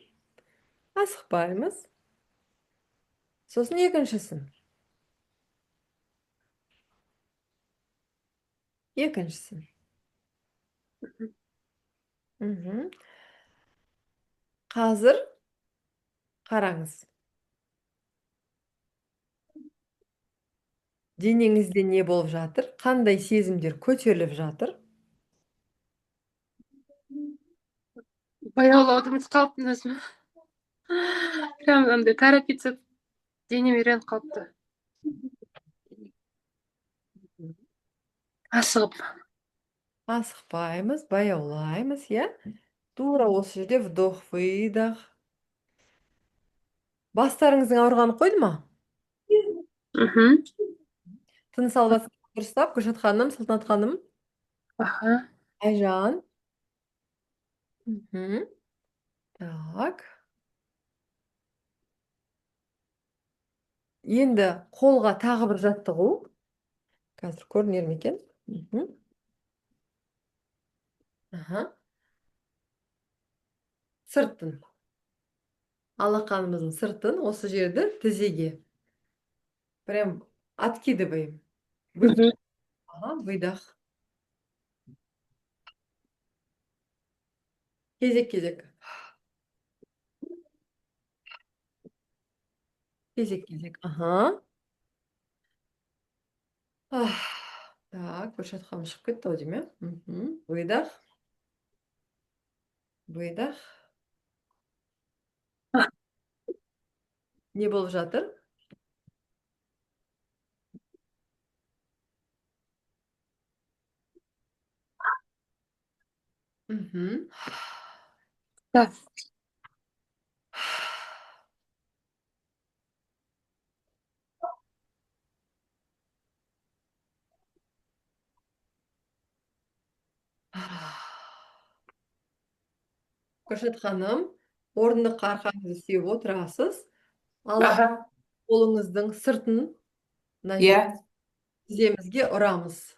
асықпаймыз. Сосын екіншісін. Екіншісін. Қазір қараңыз. Денеңізде не болып жатыр? Қандай сезімдер көтеріліп жатыр? Баяулауды ұмытып қалыптым өзім. Прям андай торопиться денем үйреніп қалыпты. Асығып. Асықпаймыз, баяулаймыз, иә? Тура осы жерде вдох, выдох. Бастарыңыздың ауырғаны қойды ма? Тыныс алып дұрыстап, Гүлшат ханым, Салтанат ханым. Айжан. Так. Енді қолға тағы бір жаттығу. Қазір көрінер ме екен? Сыртын. Алақанымыздың сыртын осы жерді тізеге. Прям откидываем. Выдох. Кезек-кезек. Кезек-кезек. Так, Гүлшат ханым шығып кетті-ау деймін, иә? Выдох. Выдох. Не болып жатыр? Да. Гүлшат ханым, орындыққа арқаңызды сүйеп отырасыз. Қолыңыздың сыртын тіземізге ұрамыз.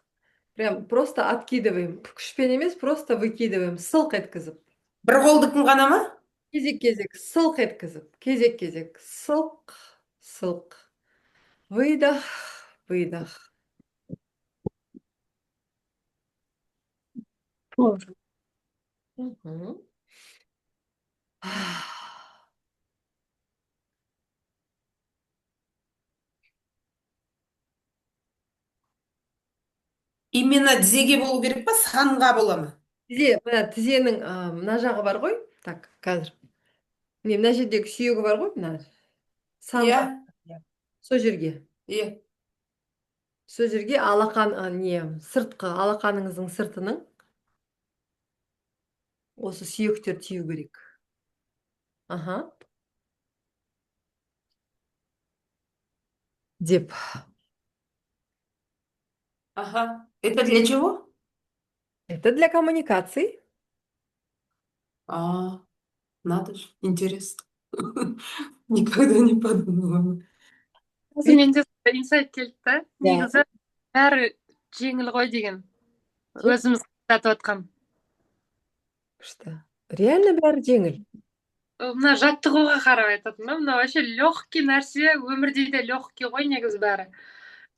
Прям просто откидываем. Күшпен емес, просто выкидываем. Сылқ еткізіп. Бір қолдыкін ғана ма? Кезек-кезек сылқ еткізіп. Кезек-кезек сылқ, сылқ. Выдох, выдох. Ой. Мгм. Именно тізеге болу керек па, санға бола ма? Мына тізенің мына жағы бар ғой. Так, қазір. Міне мына жердегі сүйегі бар ғой, мына Иә, санға. Иә. Сол жерге. иә. Сол жерге алақан не сыртқы алақаныңыздың сыртының осы сүйектер тию керек. Ага. Деп. Ага. Это для чего? Это для коммуникаций. А, надо же, интересно. Никогда не подумала бы. Менен де инсайт келді да, Да. негізі бәрі жеңіл ғой деген, өзіміз жатып отқан. Что? Реально бәрі жеңіл. Мына жаттығуға қарап айтатын да, мына вообще легкий нәрсе, өмірде де легкий ғой негізі бәрі.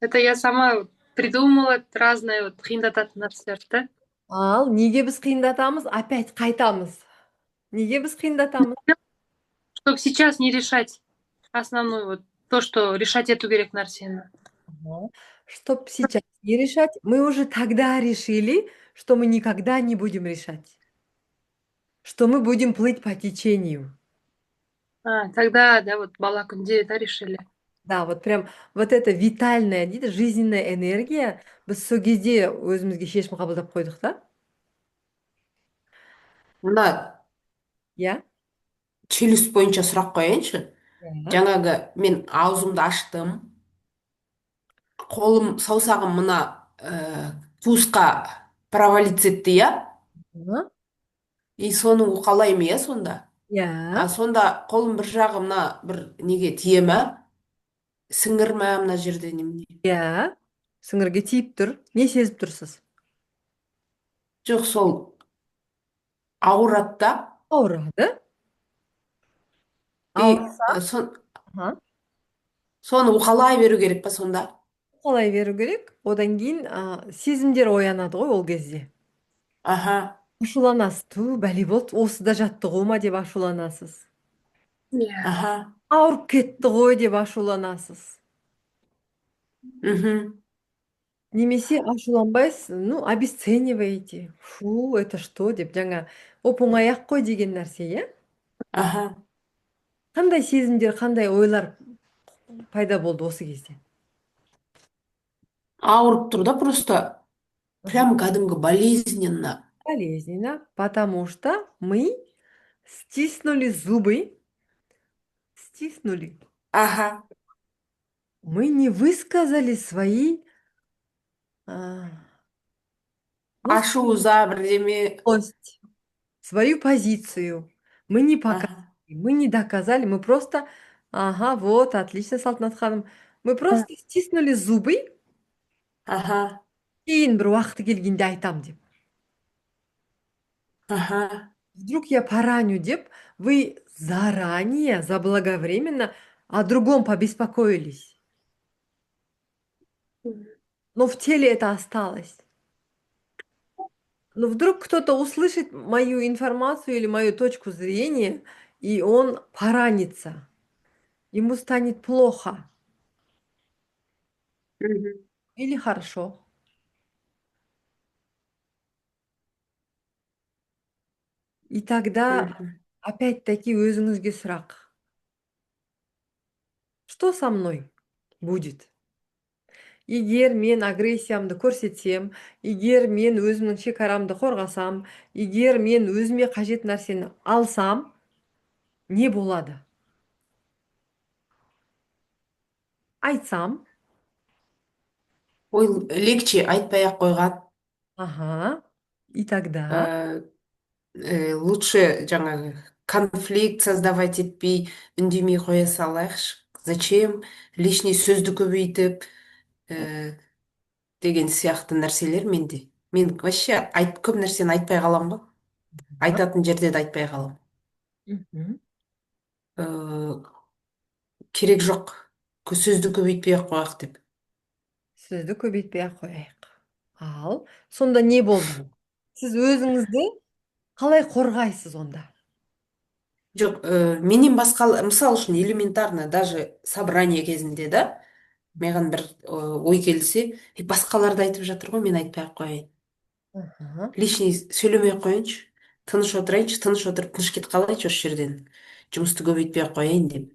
Это я сама придумала разные вот қиындататын нәрселерді да. Ал неге біз қиындатамыз? Опять қайтамыз. Неге біз қиындатамыз? Чтобы сейчас не решать основную вот то, что решать ету керек нәрсені. Ага. Чтоб сейчас не решать, мы уже тогда решили, что мы никогда не будем решать. Что мы будем плыть по течению. Тогда, да, вот бала күнде да решили. Да, вот прям вот эта витальная дейді, жизненная энергия, біз сол кезде өзімізге шешім қабылдап қойдық та? Мына Иә? челюсть бойынша сұрақ қояйыншы. Иә. Жаңағы мен аузымды аштым, қолым, саусағым мына қуысқа провалиться етті, иә? Ага. И соны уқалаймын, иә, сонда? Иә. Сонда қолым бір жағы мына бір неге тие ма? Сіңір ма мына жерде немене? Иә. Сіңірге тиіп тұр. Не сезіп тұрсыз? Жоқ, сол ауырады да. Ауырады. И Ауырса, ага, соны уқалай беру керек па сонда? уқалай беру керек. Одан кейін сезімдер оянады ғой ол кезде. Аха, Ашуланасыз. Ту, бәле болды, осы да жаттығу ма деп ашуланасыз. Иә. аха, Ауырып кетті ғой деп ашуланасыз. мхм, Немесе ашуланбайсыз, ну, обесцениваете. Фу, это что деп жаңа оп-оңай ақ қой деген нәрсе, иә? аха. Қандай сезімдер, қандай ойлар пайда болды осы кезде? Ауырып тұр да просто. Ага. Прям кәдімгі болезненно. Болезненно, потому что мы стиснули зубы, стиснули. Аха. Мы не высказали свои, ну, Ашу за бірдеме. злость, свою позицию. Мы не показали, Аха, мы не доказали, мы просто, ага, вот, отлично, Салтанат ханым. Мы просто стиснули зубы, аха, кейін бір уақыты келгенде айтам деп. аха. Вдруг я пораню деп, вы заранее, заблаговременно о другом побеспокоились. Но в теле это осталось. Но вдруг кто-то услышит мою информацию или мою точку зрения, и он поранится. Ему станет плохо Мгм, или хорошо. И тогда мгм. опять-таки өзіңізге сұрақ. Что со мной будет? Егер мен агрессиямды көрсетсем, егер мен өзімнің шекарамды қорғасам, егер мен өзіме қажет нәрсені алсам, не болады? Айтсам, Ой, легче айтпай-ақ қойған. ага, и тогда, Лучше жаңағы конфликт создавать етпей, үндемей қоя салайықшы. Зачем лишний сөзді көбейтіп, ә, деген сияқты нәрселер менде. Мен вообще көп нәрсені айтпай қалам ғой. ага, Айтатын жерде де айтпай қалам. мгм, Ә, керек жоқ. Сөзді көбейтпей-ақ қояйық деп. сөзді көбейтпей ақ қояйық. Ал, сонда не болды? сіз өзіңізді қалай қорғайсыз онда? Жоқ, менен басқа, мысал үшін элементарно даже собрание кезінде да маған бір ой келсе, басқалар да айтып жатыр ғой, мен айтпай ақ қояйын. Аха. Лишний сөйлемей ақ қояйыншы, тыныш отырайыншы, тыныш отырып тыныш кетіп қалайыншы осы жерден, жұмысты көбейтпей ақ қояйын деп.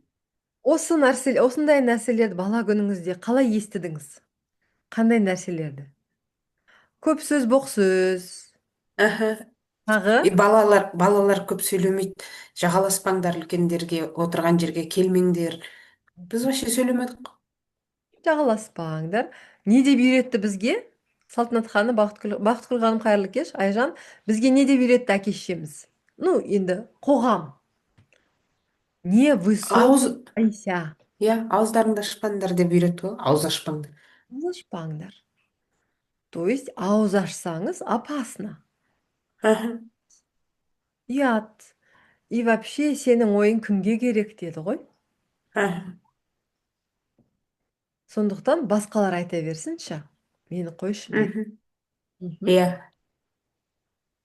Осындай нәрселерді бала күніңізде қалай естідіңіз? Қандай нәрселерді? Көп сөз боқ сөз. Аха. Тағы Балалар көп сөйлемейді, жағаласпаңдар, үлкендерге отырған жерге келмеңдер. Біз вообще сөйлемедік қой. жағаласпаңдар. Не деп үйретті бізге? Салтанат ханым, Бақытгүл ханым, қайырлы кеш. Айжан, бізге не деп үйретті әке шешеміз? Ну, енді қоғам. Не Ауыз, высовывайся. иә, ауыздарыңды ашпаңдар деп үйретті ғой, ауыз ашпаңдар. Ашпаңдар. То есть ауыз ашсаңыз опасно. Аха. Ұят. И вообще сенің ойың кімге керек деді ғой. Аха. Сондықтан басқалар айта берсінші. Мені қойшы дейді. Мгм. Мгм. Иә.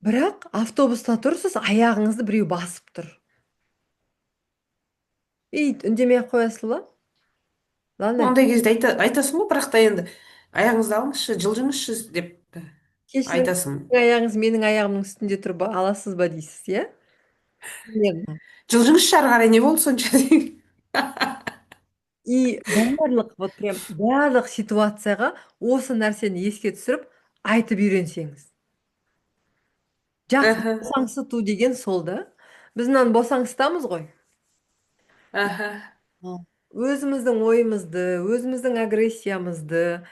Бірақ автобуста тұрсыз, аяғыңызды біреу басып тұр. И үндемей ақ қоясыз ба? Ладно, Ондай кезде айтасың ғой, бірақ та енді аяғыңызды алыңызшы, жылжыңызшы деп кешіріңіз, айтасың. сіздің аяғыңыз менің аяғымның үстінде тұр, аласыз ба дейсіз, иә? Примерно. Жылжыңызшы ары қарай, не болды сонша? И вот прям барлық ситуацияға осы нәрсені еске түсіріп айтып үйренсеңіз. Жақсы Аха. босаңсыту деген сол да. Біз мынаны босаңсытамыз ғой. Аха. Өзіміздің ойымызды, өзіміздің агрессиямызды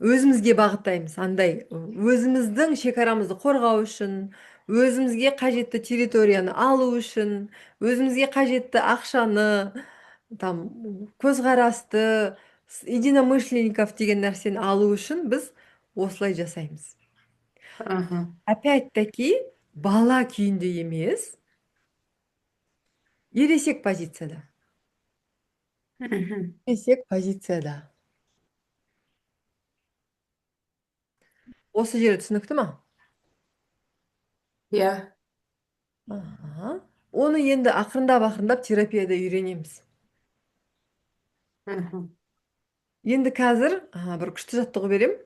өзімізге бағыттаймыз. Андай, өзіміздің шекарамызды қорғау үшін, өзімізге қажетті территорияны алу үшін, өзімізге қажетті ақшаны, там, көзқарасты, единомышленников деген нәрсені алу үшін біз осылай жасаймыз. Аха. Опять-таки, бала күйінде емес, ересек позицияда. Мгм. Ересек позицияда. Осы жері түсінікті ма? Иә. Аха. Оны енді ақырындап терапияда үйренеміз. Мгм. Енді қазір бір күшті жаттығу берем.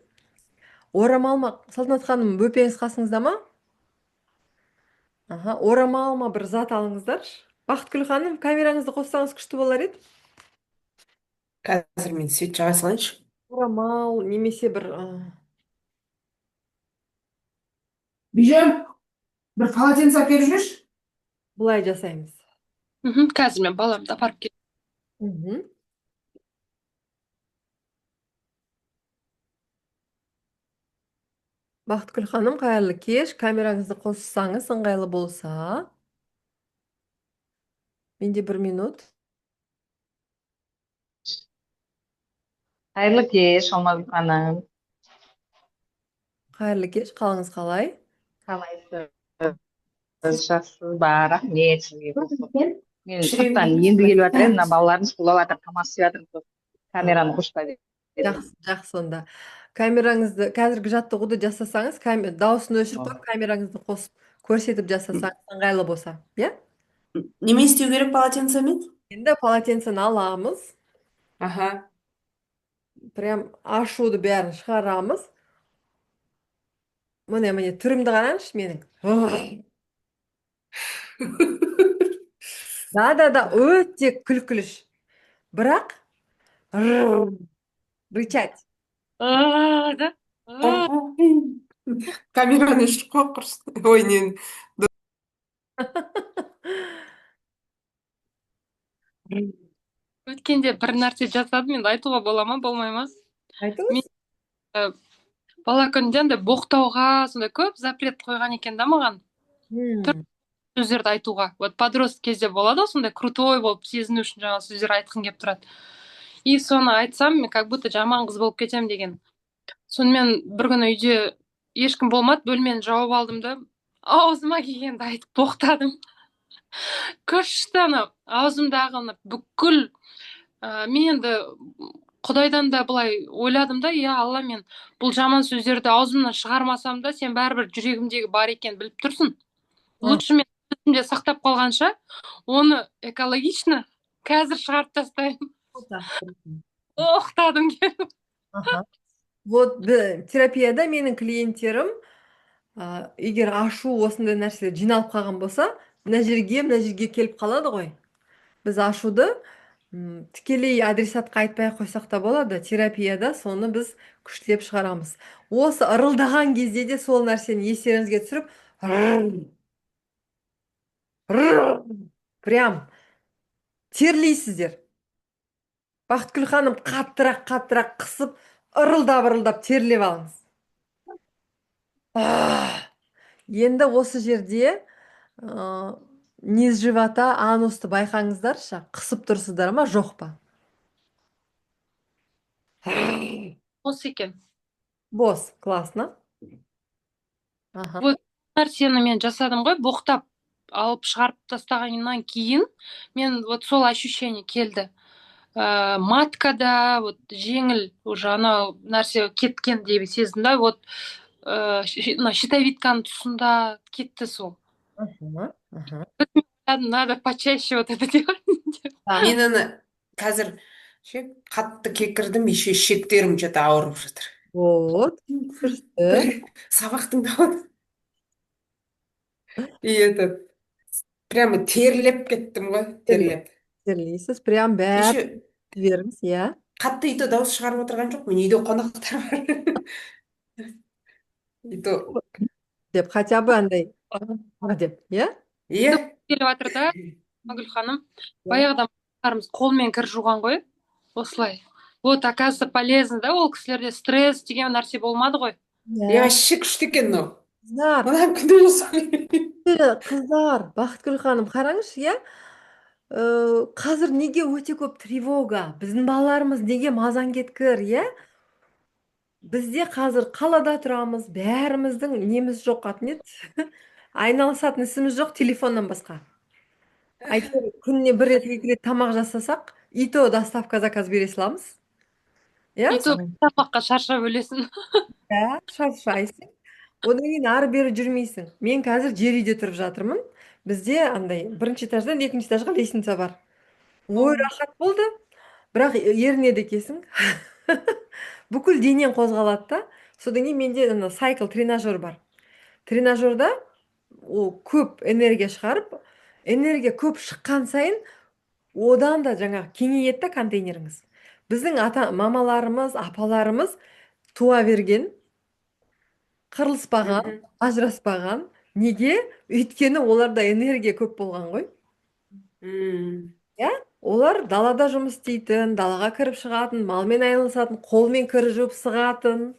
Орамалма, Салтанат ханым, бөпеңіз қасыңызда ма? Аха, орамалма бір зат алыңыздар. Бақытгүл ханым, камераңызды қоссаңыз күшті болар еді. Қазір мен свет жаға салайыншы. Орамал немесе бір Бижан, бір полотенце әперіп жіберші. былай жасаймыз. Қазір мен баламды апарып кел. Мгм. Бақытгүл ханым, қайырлы кеш. Камераңызды қоссаңыз ыңғайлы болса. Менде 1 минут. Қайырлы кеш, Алмагүл ханым. Қайырлы кеш, қалыңыз қалай? Қалайсыз? Жақсыз ба? Рахмет сізге. Мен Кішірейіп сырттан жүрміз енді бе? келіп жатыр едім, мына балаларым шулап жатыр, тамақ істеп жатыр. Камераны қошпа деп. Жақсы, жақсы онда. Камераңызды, қазіргі жаттығуды жасасаңыз, дауысын өшіріп қойып, камераңызды қосып, көрсетіп жасасаңыз ыңғайлы болса, иә? Неме істеу керек полотенцемен? Енді полотенцені аламыз, Аха. прям ашуды бәрін шығарамыз. Міне, түрімді қараңызшы менің. Да, өте күлкіліш. Бірақ рычать. Да? Камераны өшіріп қойып құрсын. Ой, нені. Өткенде бір нәрсе жасадым, енді айтуға бола ма, болмай ма? Айтыңыз. Бала күнінде андай боқтауға сондай көп запрет қойған екен да маған. Сөздерді айтуға. Вот подросток кезде болады ғой, сондай крутой болып сезіну үшін жаңа сөздер айтқым келіп тұрады. И соны айтсам, мен как будто жаман қыз болып кетем деген. Сонымен бір күні үйде ешкім болмады, бөлмені жауып алдым да, аузыма келгенді айтып боқтадым. Күшті ана аузымдағы бүкіл мен енді Құдайдан да былай ойладым да, иә алла, мен бұл жаман сөздерді аузымнан шығармасам да, сен бәрібір жүрегімдегі бар екенін біліп тұрсың. Лучше мен өзімде сақтап қалғанша, оны экологично қазір шығарып тастаймын. Оқтадым келіп. Аха. Вот терапияда менің клиенттерім, егер ашу осындай нәрселер жиналып қалған болса, мына жерге келіп қалады ғой. Біз ашуды тікелей адресатқа айтпай қойсақ та болады. Терапияда соны біз күштеп шығарамыз. Осы ырылдаған кезде де сол нәрсені естеріңізге түсіріп, прям терлейсіздер. Бақытгүл ханым, қаттырақ қысып, ырылдап терлеп алыңыз. Енді осы жерде низ живота, анусты байқаңыздаршы. Қысып тұрсыздар ма, жоқ па? Осы екен. Бос, классно. Аха. Вот нәрсені мен жасадым ғой, боқтап алып шығарып тастағаннан кейін мен вот сол ощущение келді. Маткада вот жеңіл уже анау нәрсе кеткен деп сездім да, вот мына щитовидканың тұсында кетті сол. Надо почаще вот это делать. Мен аны қазір қатты кекірдім, еще шектерім что-то ауырып жатыр. Вот, күшті. Сабақ тыңдап и прямо терлеп кеттім ғой, терлеп. Терлейсіз, прям бәрі Еще беріңіз, иә. қатты дауыс шығарып отырған жоқ, мен үйде қонақтар бар. Деп, хотя бы андай, деп, иә? Иә. Келіп жатыр да, Гүл ханым, баяғыда қолмен кір жуған ғой, осылай. Вот, оказывается, полезно, да, ол кісілерде стресс деген нәрсе болмады ғой. Иә, вообще күшті екен мынау. Қыздар, Мынаны күнде жасаймын. қыздар, Бақытгүл ханым, қараңызшы, иә? Қазір неге өте көп тревога? Біздің балаларымыз неге мазан кеткір, иә? Бізде қазір қалада тұрамыз, бәріміздің неміз жоқ, атнет. Айналысатын ісіміз жоқ телефоннан басқа. Әйтеуір күніне бір рет, екі рет тамақ жасасақ, и то доставка заказ бере саламыз. Иә? И то тамаққа шаршап өлесің. Иә, шаршайсың. Одан кейін ары бері жүрмейсің. Мен қазір жер үйде тұрып жатырмын. Бізде андай бірінші этаждан екінші этажға лестница бар. Ой, рахат болды. Бірақ ерінеді екенсің. Бүкіл денең қозғалады да. Содан кейін менде сайкл тренажер бар. Тренажерда ол көп энергия шығарып, энергия көп шыққан сайын одан да жаңағы кеңейеді да контейнеріңіз. Біздің мамаларымыз, апаларымыз туа берген, қырылыспаған, ажыраспаған. Неге? Өйткені оларда энергия көп болған ғой. Иә? Олар далада жұмыс істейтін, далаға кіріп шығатын, малмен айналысатын, қолмен кір жуып сығатын.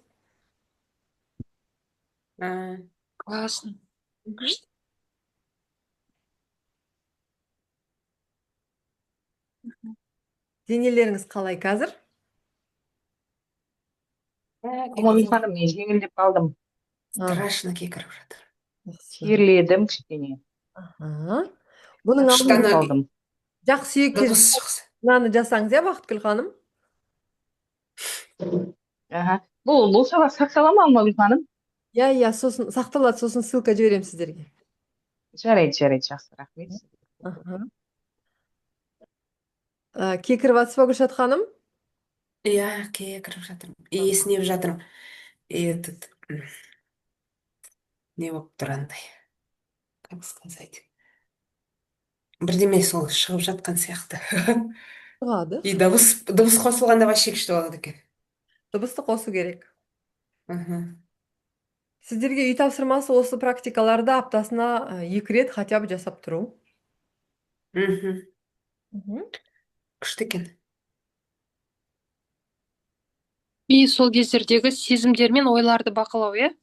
Классно. Денелеріңіз қалай қазір? Гүл ханым, мен жеңілдеп қалдым. Страшно кекіріп жатыр. Терледім кішкене. Бұның Штаны қалдым. жақсы екен. Мынаны жасаңыз, иә, Бақытгүл ханым? Бұл сабақ сақтала ма, Гүл ханым? Иә, сосын сақталады, сосын ссылка жіберемін сіздерге. Жарайды, жақсы, рахмет. Кекіріп жатсыз ба, Гүлшат ханым? Иә, кекіріп жатырмын. Есінеп жатырмын. Не болып тұр андай. Как сказать? Бірдеме сол шығып жатқан сияқты. Шығады. И дыбыс қосылғанда вообще күшті болады екен. Дыбысты қосу керек. Сіздерге үй тапсырмасы осы практикаларды аптасына 2 рет хотя бы жасап тұру. Күшті екен. И сол кездердегі сезімдер мен ойларды бақылау, иә?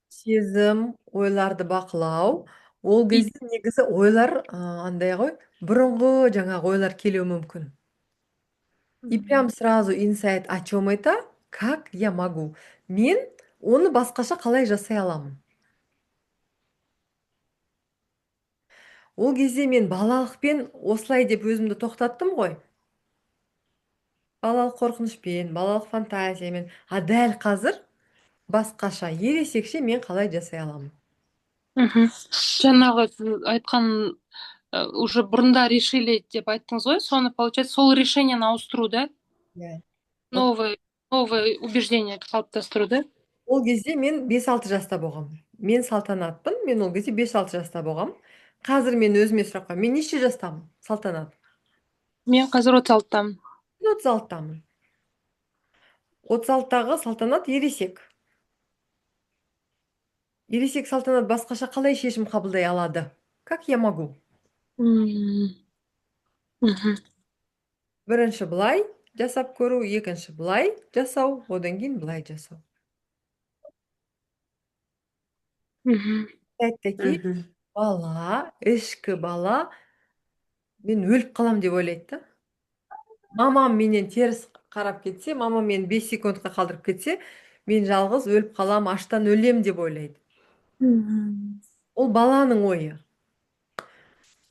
Сезім, ойларды бақылау. Ол кезде негізі ойлар андай ғой, бұрынғы жаңағы ойлар келуі мүмкін. И прям сразу инсайт, о чем это, как я могу. Мен оны басқаша қалай жасай аламын. Ол кезде мен балалықпен осылай деп өзімді тоқтаттым ғой. балалық қорқынышпен, балалық фантазиямен, а дәл қазір басқаша ересекше мен қалай жасай аламын? Жаңағы сіз айтқан уже бұрында решили деп айттыңыз ғой, соны получается сол решениені ауыстыру, да? Иә. Новое убеждение қалыптастыру, да? Ол кезде мен 5-6 жаста болғам. Мен Салтанатпын, мен ол кезде 5-6 жаста болғам. Қазір мен өзіме сұрақ қоямын, мен неше жастамын, Салтанат? Мен қазір 36-тамын. Мен 36-тамын. 36-тағы Салтанат ересек. Ересек Салтанат басқаша қалай шешім қабылдай алады? Как я могу? Бірінші былай жасап көру, екінші былай жасау, одан кейін былай жасау. Опять-таки бала, ішкі бала, мен өліп қалам деп ойлайды да. Мамам менен теріс қарап кетсе, мамам мені 5 секундқа қалдырып кетсе, мен жалғыз өліп қалам, аштан өлем деп ойлайды. Ол баланың ойы.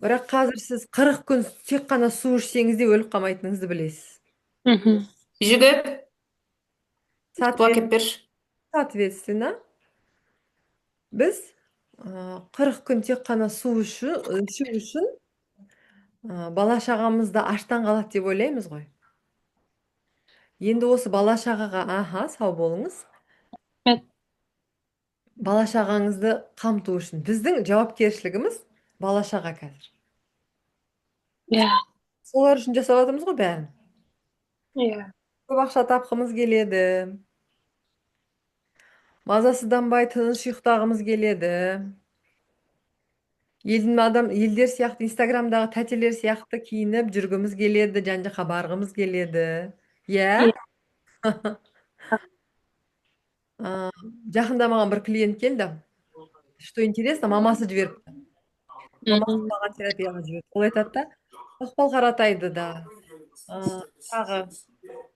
Бірақ қазір сіз 40 күн тек қана су ішсеңіз де өліп қалмайтыныңызды білесіз. Жігіт, су әкеп берші. Соответственно, біз 40 күн тек қана су ішу үшін бала шағамызды аштан қалады деп ойлаймыз ғой. Енді осы бала шағаға, сау болыңыз. Бала шағаңызды қамту үшін біздің жауапкершілігіміз бала шаға қазір. Иә. Солар үшін жасап жатырмыз ғой бәрін. Иә. Көп ақша тапқымыз келеді. Мазасызданбай тыныш ұйықтағымыз келеді. Елдер сияқты, Инстаграмдағы тәтелер сияқты киініп жүргіміз келеді, жан-жаққа барғымыз келеді. Иә? Жақында маған бір клиент келді. Что интересно, мамасы жіберіпті. Мамасы маған терапияға жіберді. Ол айтады да, Мақпал Қаратайды да, тағы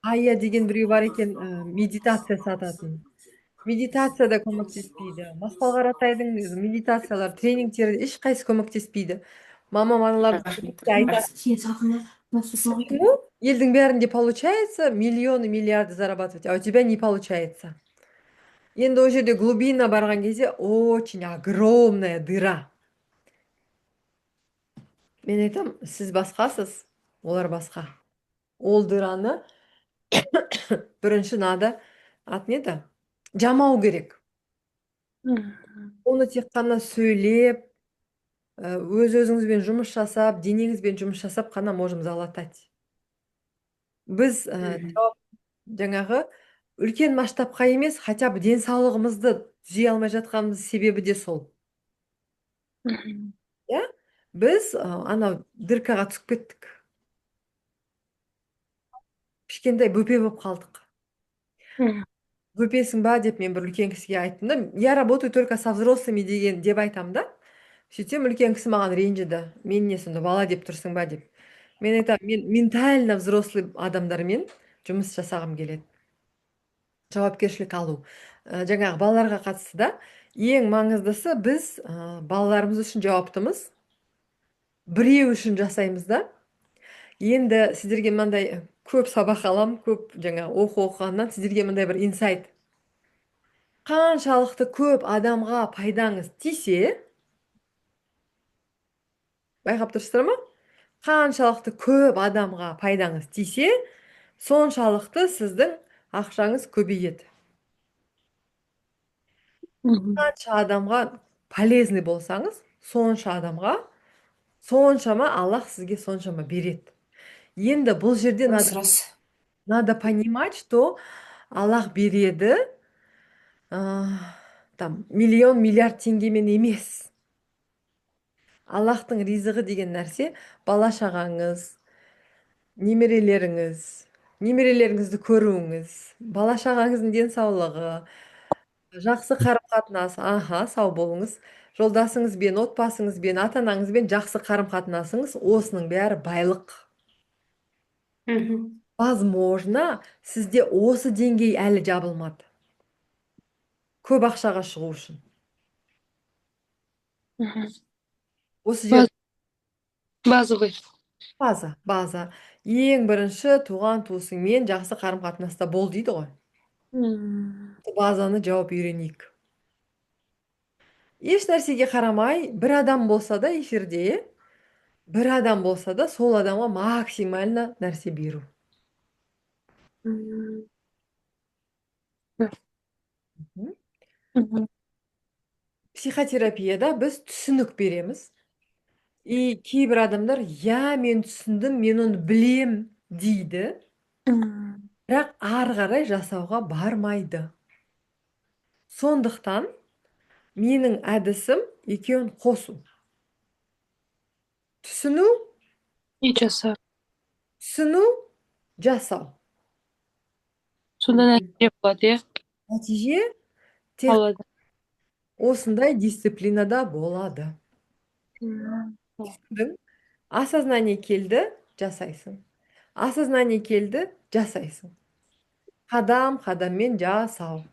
Ая деген біреу бар екен, медитация сататын. Медитация да көмектеспейді. Мақпал Қаратайдың медитациялар, тренингтері ешқайсысы көмектеспейді. Мамам аналарды айтады. Елдің бәрінде получается миллионы, миллиарды зарабатывать, а у тебя не получается. Енді ол жерде глубина барған кезде очень огромная дыра. Мен айтам, сіз басқасыз, олар басқа. Ол дыраны бірінші аты не еді? Жамау керек. Оны тек қана сөйлеп, өз-өзіңізбен жұмыс жасап, денеңізбен жұмыс жасап қана можем залатать. Біз жаңағы үлкен масштабқа емес, хотя бы денсаулығымызды түзей алмай жатқанымыз себебі де сол. Иә? Біз анау дыркаға түсіп кеттік. Кішкентай бөпе болып қалдық. Бөпесің ба деп мен бір үлкен кісіге айттым да, я работаю только со взрослыми деп айтам да. Сөйтсем үлкен кісі маған ренжіді. Мен не сонда бала деп тұрсың ба деп. Мен айтам, мен ментально взрослый адамдармен жұмыс жасағым келеді. Жауапкершілік алу. Жаңағы балаларға қатысты да, ең маңыздысы біз балаларымыз үшін жауаптымыз. Біреу үшін жасаймыз да. Енді сіздерге мынандай көп сабақ алам, көп оқығаннан сіздерге мындай бір инсайт. Қаншалықты көп адамға пайдаңыз тисе, байқап тұрсыздар ма? Қаншалықты көп адамға пайдаңыз тисе, соншалықты сіздің ақшаңыз көбейеді. Қанша адамға полезный болсаңыз, соншама Аллах сізге соншама береді. Енді бұл жерде надо понимать, что Аллах береді миллион, миллиард теңгемен емес. Аллахтың ризығы деген нәрсе бала шағаңыз, немерелеріңізді көруіңіз, бала шағаңыздың денсаулығы, жақсы қарым-қатынас, сау болыңыз. Жолдасыңызбен, отбасыңызбен, ата-анаңызбен жақсы қарым-қатынасыңыз, осының бәрі байлық. Возможно, сізде осы деңгей әлі жабылмады. Көп ақшаға шығу үшін. Осы жер Базовый. база. Ең бірінші туған туысыңмен жақсы қарым қатынаста бол дейді ғой. Базаны жауап үйренейік. Еш нәрсеге қарамай, бір адам болса да эфирде, бір адам болса да сол адамға максимально нәрсе беру. Психотерапияда біз түсінік береміз. И кейбір адамдар, я, мен түсіндім, мен оны білем дейді, бірақ ары қарай жасауға бармайды. Сондықтан менің әдісім екеуін қосу. Түсіну, И жасап. түсіну, жасау. Сонда нәтиже болады, иә? Нәтиже тек Алады. осындай дисциплинада болады. Түсіндің? Осознание келді, жасайсың. Осознание келді, жасайсың. Қадаммен жасау.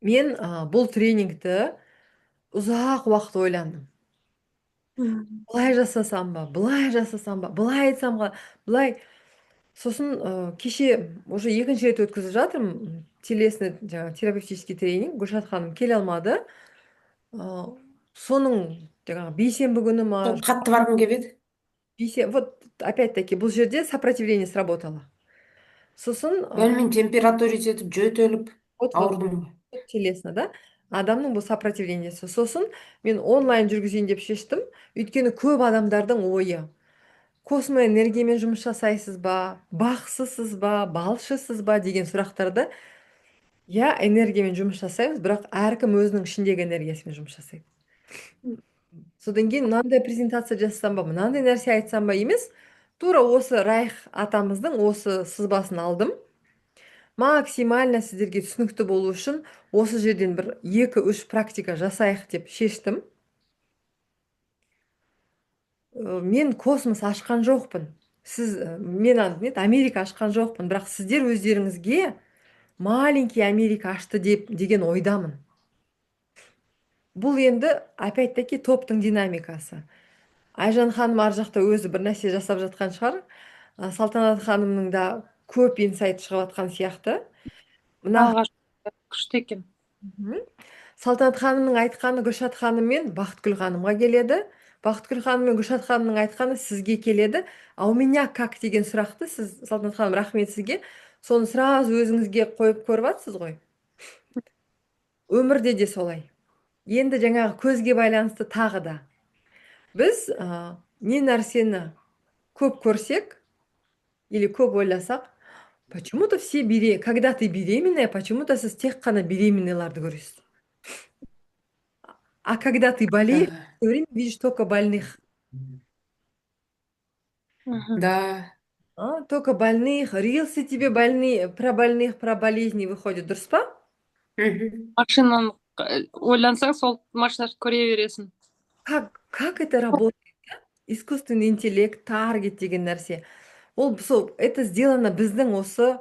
Мен бұл тренингті ұзақ уақыт ойландым. Былай жасасам ба, былай жасасам ба, былай айтсам ба, былай. Сосын кеше уже екінші рет өткізіп жатырмын. Телесный терапевтический тренинг. Гүлшат ханым келе алмады. Соның бейсенбі күні ма? Қатты барғым келеді. Вот опять-таки бұл жерде сопротивление сработало. Сосын Мен температура жетіп, жөтеліп, ауырдым. телесно, да? Адамның бұл сопротивлениесі. Сосын мен онлайн жүргізейін деп шештім. Өйткені көп адамдардың ойы. Космо энергиямен жұмыс жасайсыз ба, бақсысыз ба, балшысыз ба деген сұрақтарды. Я, энергиямен жұмыс жасаймыз, бірақ әркім өзінің ішіндегі энергиясымен жұмыс жасайды. Содан кейін мынандай презентация жасасам ба, мынандай нәрсе айтсам ба емес, тура осы Райх атамыздың осы сызбасын алдым. Максимально сіздерге түсінікті болу үшін осы жерден бір 2-3 практика жасайық деп шештім. Мен космос ашқан жоқпын. Мен Америка ашқан жоқпын, бірақ сіздер өздеріңізге маленький Америка ашты деген ойдамын. Бұл енді опять-таки топтың динамикасы. Айжан ханым ар жақта өзі бір нәрсе жасап жатқан шығар. Салтанат ханымның да көп инсайт шығып жатқан сияқты. Алғаш күшті екен. Салтанат ханымның айтқаны Гүлшат ханым мен Бақытгүл ханымға келеді. Бақытгүл ханым мен Гүлшат ханымның айтқаны сізге келеді. А у меня как деген сұрақты сіз, Салтанат ханым, рахмет сізге. Соны сразу өзіңізге қойып көріп жатсыз ғой. Өмірде де солай. Енді жаңағы көзге байланысты тағы да. Біз не нәрсені көп көрсек, или көп ойласақ, почему-то все когда ты беременная, почему-то сіз тек қана беременныйларды көресіз. А когда ты болеешь, все время видишь только больных. Да. Только больных. Рилсы тебе про больных, про болезни выходят, дұрыс па? Машинаны ойлансаң, сол машинаны көре бересің. Как это работает? Искусственный интеллект, таргет деген нәрсе. Это сделано біздің осы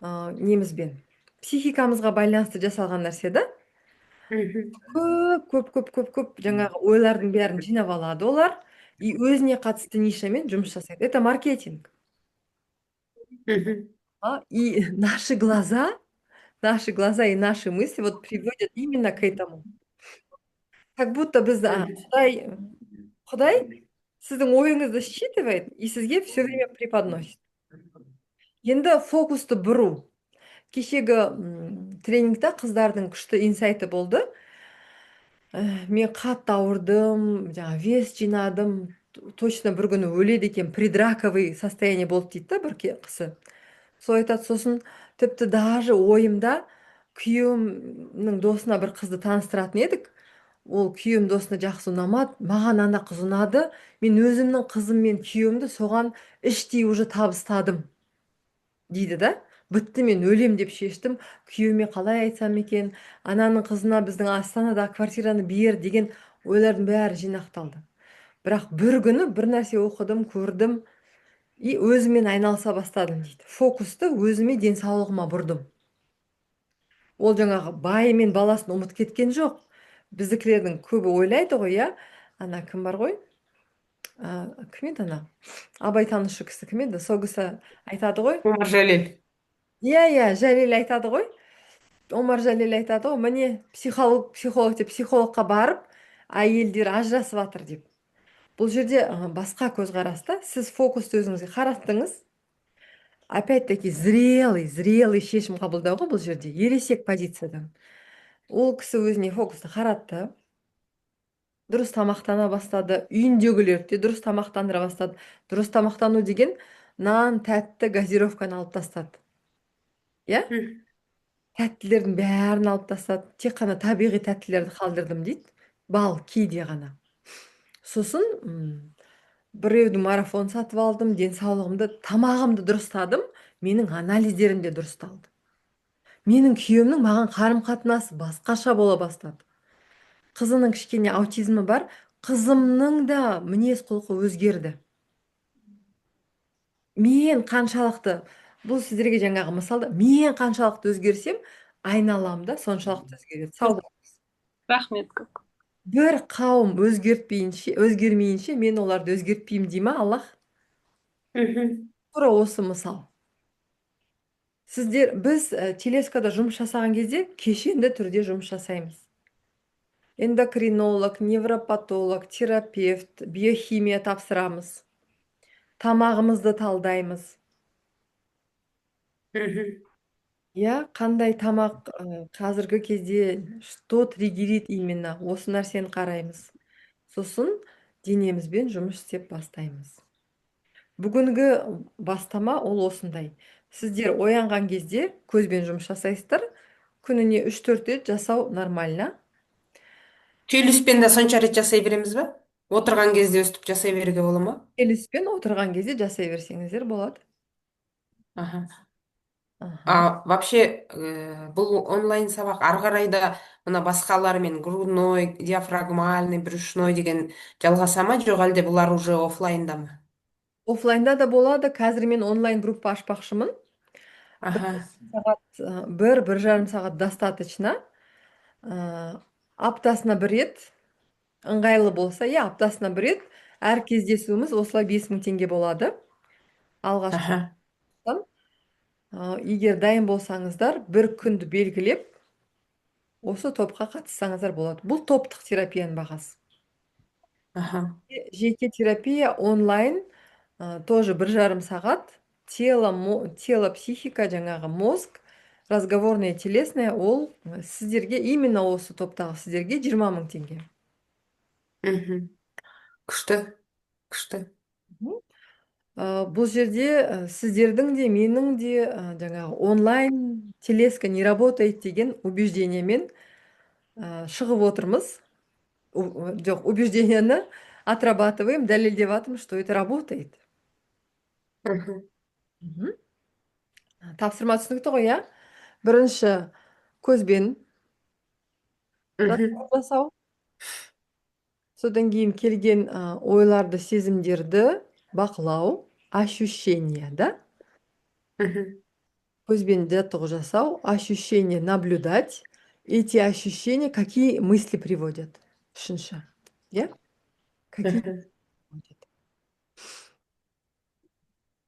немізбен. Психикамызға байланысты жасалған нәрсе, да? Көп жаңағы ойлардың бәрін жинап алады олар. И өзіне қатысты нишамен жұмыс жасайды. Это маркетинг. И наши глаза и наши мысли вот приводят именно к этому. Как будто біз Құдай сіздің ойыңызды считывает и сізге все время преподносит. Енді фокусты бұру. Кешегі тренингта қыздардың күшті инсайты болды. Мен қатты ауырдым, вес жинадым, точно бір күні өледі екен, предраковый состояние болды дейді, бір қысы. Сол айтады, сосын тіпті даже ойымда күйеуімнің досына бір қызды таныстыратын едік. Ол күйеуім досына жақсы ұнамады, маған ана қыз ұнады. Мен өзімнің қызым мен күйеуімді соған іштей уже табыстадым дейді да. Бітті, мен өлем деп шештім. Күйеуіме қалай айтсам екен, ананың қызына біздің Астанада квартираны бер деген ойлардың бәрі жинақталды. Бірақ бір күні бір нәрсе оқыдым, көрдім и өзімен айналыса бастадым дейді. Фокусты өзіме, денсаулығыма бұрдым. Ол жаңағы байы мен баласын ұмыт кеткен жоқ. біздікілердің көбі ойлайды ғой, иә, ана кім бар ғой, кім еді ана абайтанушы кісі, кім еді, сол кісі айтады ғой, Омар Жәлел. иә, Жәлел айтады ғой, Омар Жәлел айтады ғой, міне психолог деп психологқа барып әйелдер ажырасып жатыр деп. Бұл жерде басқа көзқараста сіз фокусты өзіңізге қараттыңыз. Опять-таки зрелый шешім қабылдауға бұл жерде ересек позициядан. Ол кісі өзіне фокусты қаратты, дұрыс тамақтана бастады, үйіндегілерді де дұрыс тамақтандыра бастады. Дұрыс тамақтану деген нан, тәтті, газировканы алып тастады. Иә? Тәттілердің бәрін алып тастады. Тек қана табиғи тәттілерді қалдырдым дейді. Бал, кейде ғана. Сосын біреудің марафон сатып алдым, денсаулығымды, тамағымды дұрыстадым, менің анализдерім де дұрысталды. Менің күйеуімнің маған қарым-қатынасы басқаша бола бастады. Қызының кішкене аутизмі бар, қызымның да мінез құлқы өзгерді. Мен қаншалықты, бұл сіздерге жаңағы мысалда, мен қаншалықты өзгерсем, айналамда соншалықты өзгереді. Сау болыңыз. Рахмет көп. Бір қауым өзгермейінше, мен оларды өзгертпеймін дей ма Аллах? Тура осы мысал. Біз телескада жұмыс жасаған кезде кешенді түрде жұмыс жасаймыз. Эндокринолог, невропатолог, терапевт, биохимия тапсырамыз. Тамағымызды талдаймыз. Иә, қандай тамақ қазіргі кезде что триггерит именно, осы нәрсені қараймыз. Сосын денемізбен жұмыс істеп бастаймыз. Бүгінгі бастама ол осындай. Сіздер оянған кезде көзбен жұмыс жасайсыздар. Күніне 3-4 рет жасау нормально. Түйіліспен де сонша рет жасай береміз ба? Отырған кезде өстіп жасай беруге бола ма? Келіспен отырған кезде жасай берсеңіздер болады. Аха. Аха. Вообще, бұл онлайн сабақ ары қарай да мына басқалармен грудной, диафрагмальный, брюшной деген жалғаса ма, жоқ әлде бұлар уже офлайнда ма? Офлайнда да болады. Қазір мен онлайн группа ашпақшымын. Аха. Бір жарым сағат достаточно. Аптасына бір рет, ыңғайлы болса, аптасына бір рет, әр кездесуіміз осылай 5.000 теңге болады. Алғашқы. Аха. Егер дайын болсаңыздар, бір күнді белгілеп, осы топқа қатыссаңыздар болады. Бұл топтық терапияның бағасы. Аха. Жеке терапия онлайн, тоже бір жарым сағат. Тело, психика, жаңағы мозг, разговорное, телесное, ол сіздерге, именно осы топтағы сіздерге 20.000 теңге. Күшті, күшті. Бұл жерде сіздердің де, менің де жаңағы онлайн телеска не работает деген убеждениемен шығып отырмыз. Жоқ, убеждениені отрабатываем, дәлелдеп жатырмыз, что это работает. Тапсырма түсінікті ғой, иә? Бірінші көзбен жасау. Содан кейін келген ойларды, сезімдерді бақылау, ощущение, да? Көзбен жаттығу жасау, ощущение наблюдать. Эти ощущения, какие мысли приводят? Үшінші, иә? Какие?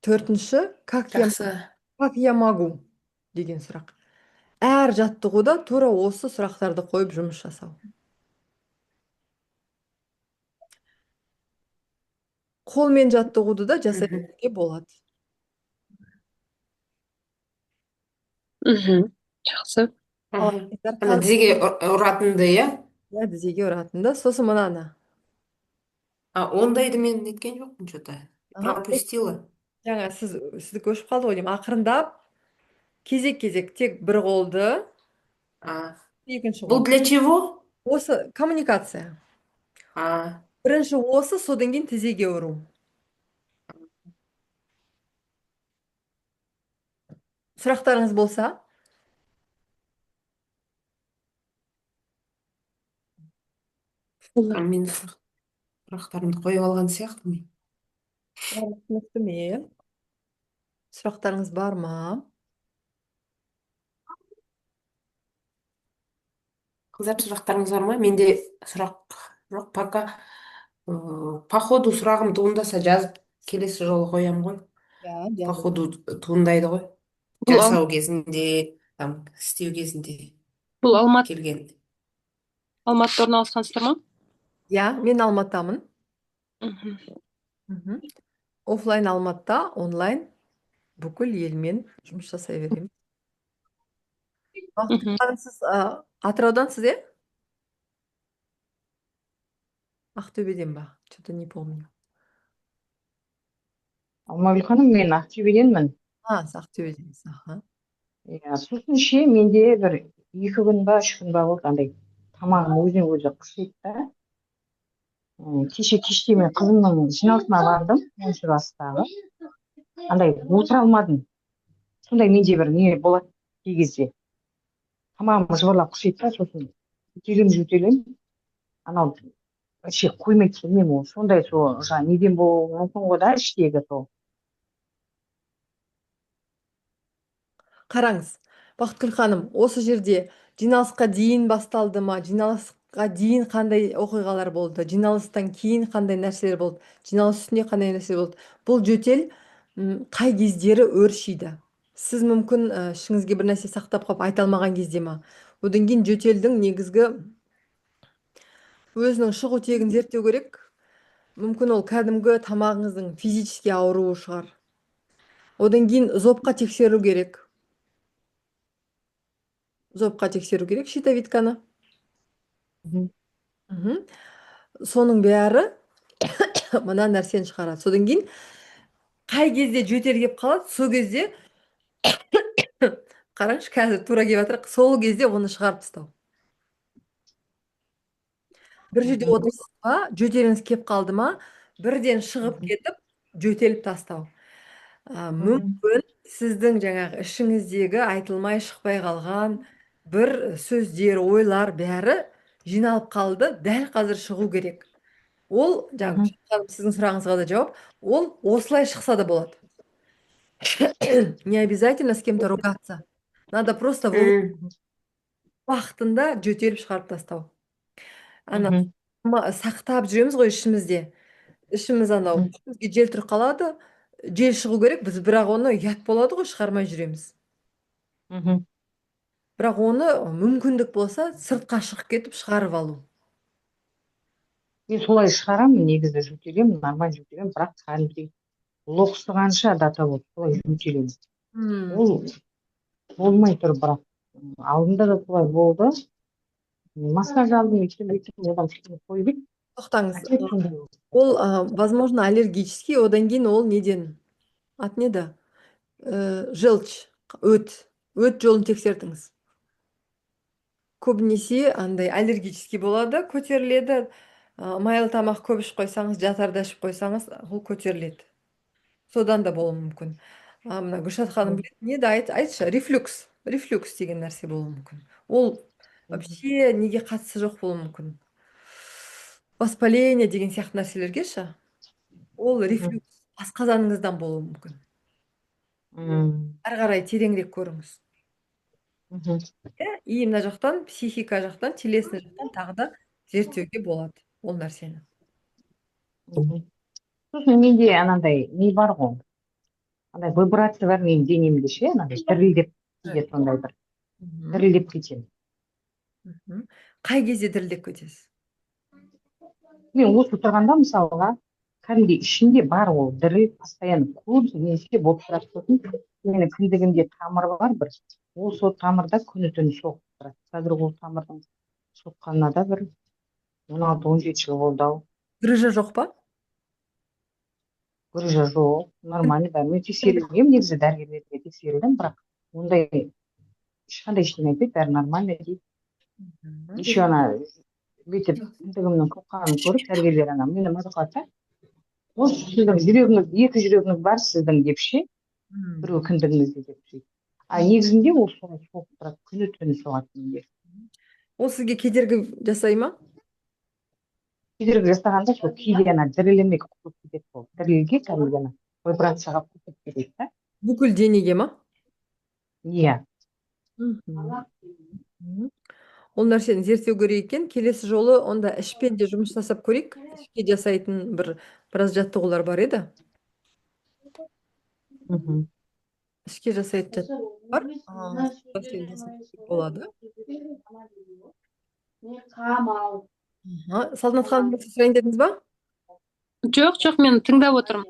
Төртінші, как я могу деген сұрақ. Әр жаттығуда тура осы сұрақтарды қойып жұмыс жасау. Қолмен жаттығуды да жасауға болады. Жақсы. Ана тізеге ұратынды, иә? Иә, тізеге ұратынды. Сосын мынаны. Ондайды мен неткен жоқпын, что-то пропустила. Жаңа сіздікі өшіп қалды ғой деймін. Ақырындап, кезек-кезек тек бір қолды, екінші Бұл қол. для чего? Осы коммуникация. Бірінші осы, содан кейін тізеге ұру. Сұрақтарыңыз болса? Мен сұрақтарымды қойып алған сияқтымын. Түсінікті ме? Сұрақтарыңыз бар ма? Қыздар сұрақтарыңыз бар ма? Менде сұрақ жоқ, пока. По ходу сұрағым туындаса жазып келесі жолы қоямын ғой. Ya, По yazın. ходу туындайды ғой. Бұл ал- Жасау кезінде, там, істеу кезінде бұл келген. Алматыда орналасқансыздар ма? Ya, мен Алматыдамын. Мгм. Мгм. Оффлайн Алматыда, онлайн бүкіл елмен жұмыс жасай беремін. Бақытгүл Мгм. ханым, сіз Атыраудансыз, иә? Ақтөбеден ба? Что-то не помню. Алмагүл ханым, мен Ақтөбеденмін. Сіз Ақтөбеденсіз. Аха. Иә, сосын менде бір 2 күн ба 3 күн ба болды, андай тамағым өзінен өзі қышиды да. Кеше кеште мен қызымның жиналысына бардым, 10 жастағы. Андай отыра алмадым. Сондай менде бір не болады кей кезде. Тамағым жыбырлап қышиды да, сосын жөтелем. Анау вообще қоймайды, білмеймін, ол сондай сол жаңағы неден болуы мүмкін ғой да, іштегі сол. Қараңыз, Бақытгүл ханым, осы жерде жиналысқа дейін басталды ма? Жиналысқа дейін қандай оқиғалар болды? Жиналыстан кейін қандай нәрселер болды? Жиналыс үстінде қандай нәрсе болды? Бұл жөтел қай кездері өршиді? Сіз мүмкін ішіңізге бір нәрсе сақтап қалып айта алмаған кезде ма? Одан кейін жөтелдің негізгі өзінің шығу тегін зерттеу керек. Мүмкін ол кәдімгі тамағыңыздың физически ауруы шығар. Одан кейін зобқа тексеру керек. Зобқа тексеру керек щитовидканы. Мгм. Соның бәрі мына нәрсені шығарады. Содан кейін қай кезде жөтел келіп қалады, сол кезде қараңызшы, қазір тура келіп жатыр, сол кезде оны шығарып тастау. Бір жерде отырсыз ба, жөтеліңіз келіп қалды ма, бірден шығып кетіп, жөтеліп тастау. Мүмкін сіздің жаңағы ішіңіздегі айтылмай шықпай қалған бір сөздер, ойлар бәрі жиналып қалды, дәл қазір шығу керек. Ол, жаңағы сіздің сұрағыңызға да жауап, ол осылай шықса да болады. Не обязательно с кем-то ругаться. Надо просто уақытында жөтеліп шығарып тастау. Ана сақтап жүреміз ғой ішімізде. Ішіміз анау, ішімізге жел тұрып қалады, жел шығу керек, біз бірақ оны ұят болады ғой, шығармай жүреміз. Бірақ оны мүмкіндік болса сыртқа шығып кетіп шығарып алу. Мен солай шығарамын, негізі жөтелемін, нормально жөтелемін, бірақ кәдімгідей лоқсығанша дата болды, солай жөтелемін. Ол болмай тұр, бірақ алдында да солай болды. Массаж алдым, өйтіп одан кішкене қойып еді. Тоқтаңыз. Ол, возможно, аллергический, одан кейін ол неден? Аты не да? Желчь, өт жолын тексертіңіз. Көбінесе андай аллергический болады, көтеріледі. Майлы тамақ көп ішіп қойсаңыз, жатарда ішіп қойсаңыз, ол көтеріледі. Содан да болуы мүмкін. Мына Гүлшат ханым біледі, не да айтшы, рефлюкс деген нәрсе болуы мүмкін. Ол вообще неге қатысы жоқ болуы мүмкін. Воспаление деген сияқты нәрселерге ше, ол рефлюкс асқазаныңыздан болуы мүмкін. Ары қарай тереңірек көріңіз. И мына жақтан, психика жақтан, телесный жақтан тағы да зерттеуге болады ол нәрсені. Сосын менде анандай не бар ғой, андай вибрация бар менің денемде ше, анандай дірілдеп кетеді, сондай бір дірілдеп кетемін. Қай кезде дірілдеп кетесіз? Мен осы тұрғанда мысалға кәдімгідей ішінде бар ол діріл постоянно көбінесе болып тұрады. Сосын менің кіндігімде тамыр бар бір, ол сол тамырда күні түні соғып тұрады. Қазір ол тамырдың соққанына да бір 16-17 жыл болды ау. Грыжа жоқ па? Грыжа жоқ, нормально бәрі. Мен тексерілгенмін, негізі дәрігерлерге тексерілдім, бірақ ондай ешқандай ештеңе айтпайды, бәрі нормально дейді. Еще ана бүйтіп кіндігімнің қоққанын көріп дәрігерлер ана мені мазақтады. Осы сіздің жүрегіңіз, 2 жүрегіңіз бар сіздің деп ше, біреу кіндігіңізде деп ше. А негізінде ол солай соғып тұрады, күні түні соғады менде. Ол сізге кедергі жасай ма? Кедергі жасағанда сол кейде ана діріліме құтылып кетеді ол. Дірілге кәдімгі ана вибрацияға құтылып кетеді да. Бүкіл денеге ма? Иә. ол нәрсені зерттеу керек екен. Келесі жолы онда ішпен де жұмыс жасап көрейік. Ішке жасайтын біраз жаттығулар бар еді. Мгм. Ішке жасайтын жаттығу бар. Бассейн жасап көрсек болады. Салтанат ханым, бір сөз сұрайын дедіңіз ба? Жоқ, жоқ, мен тыңдап отырмын.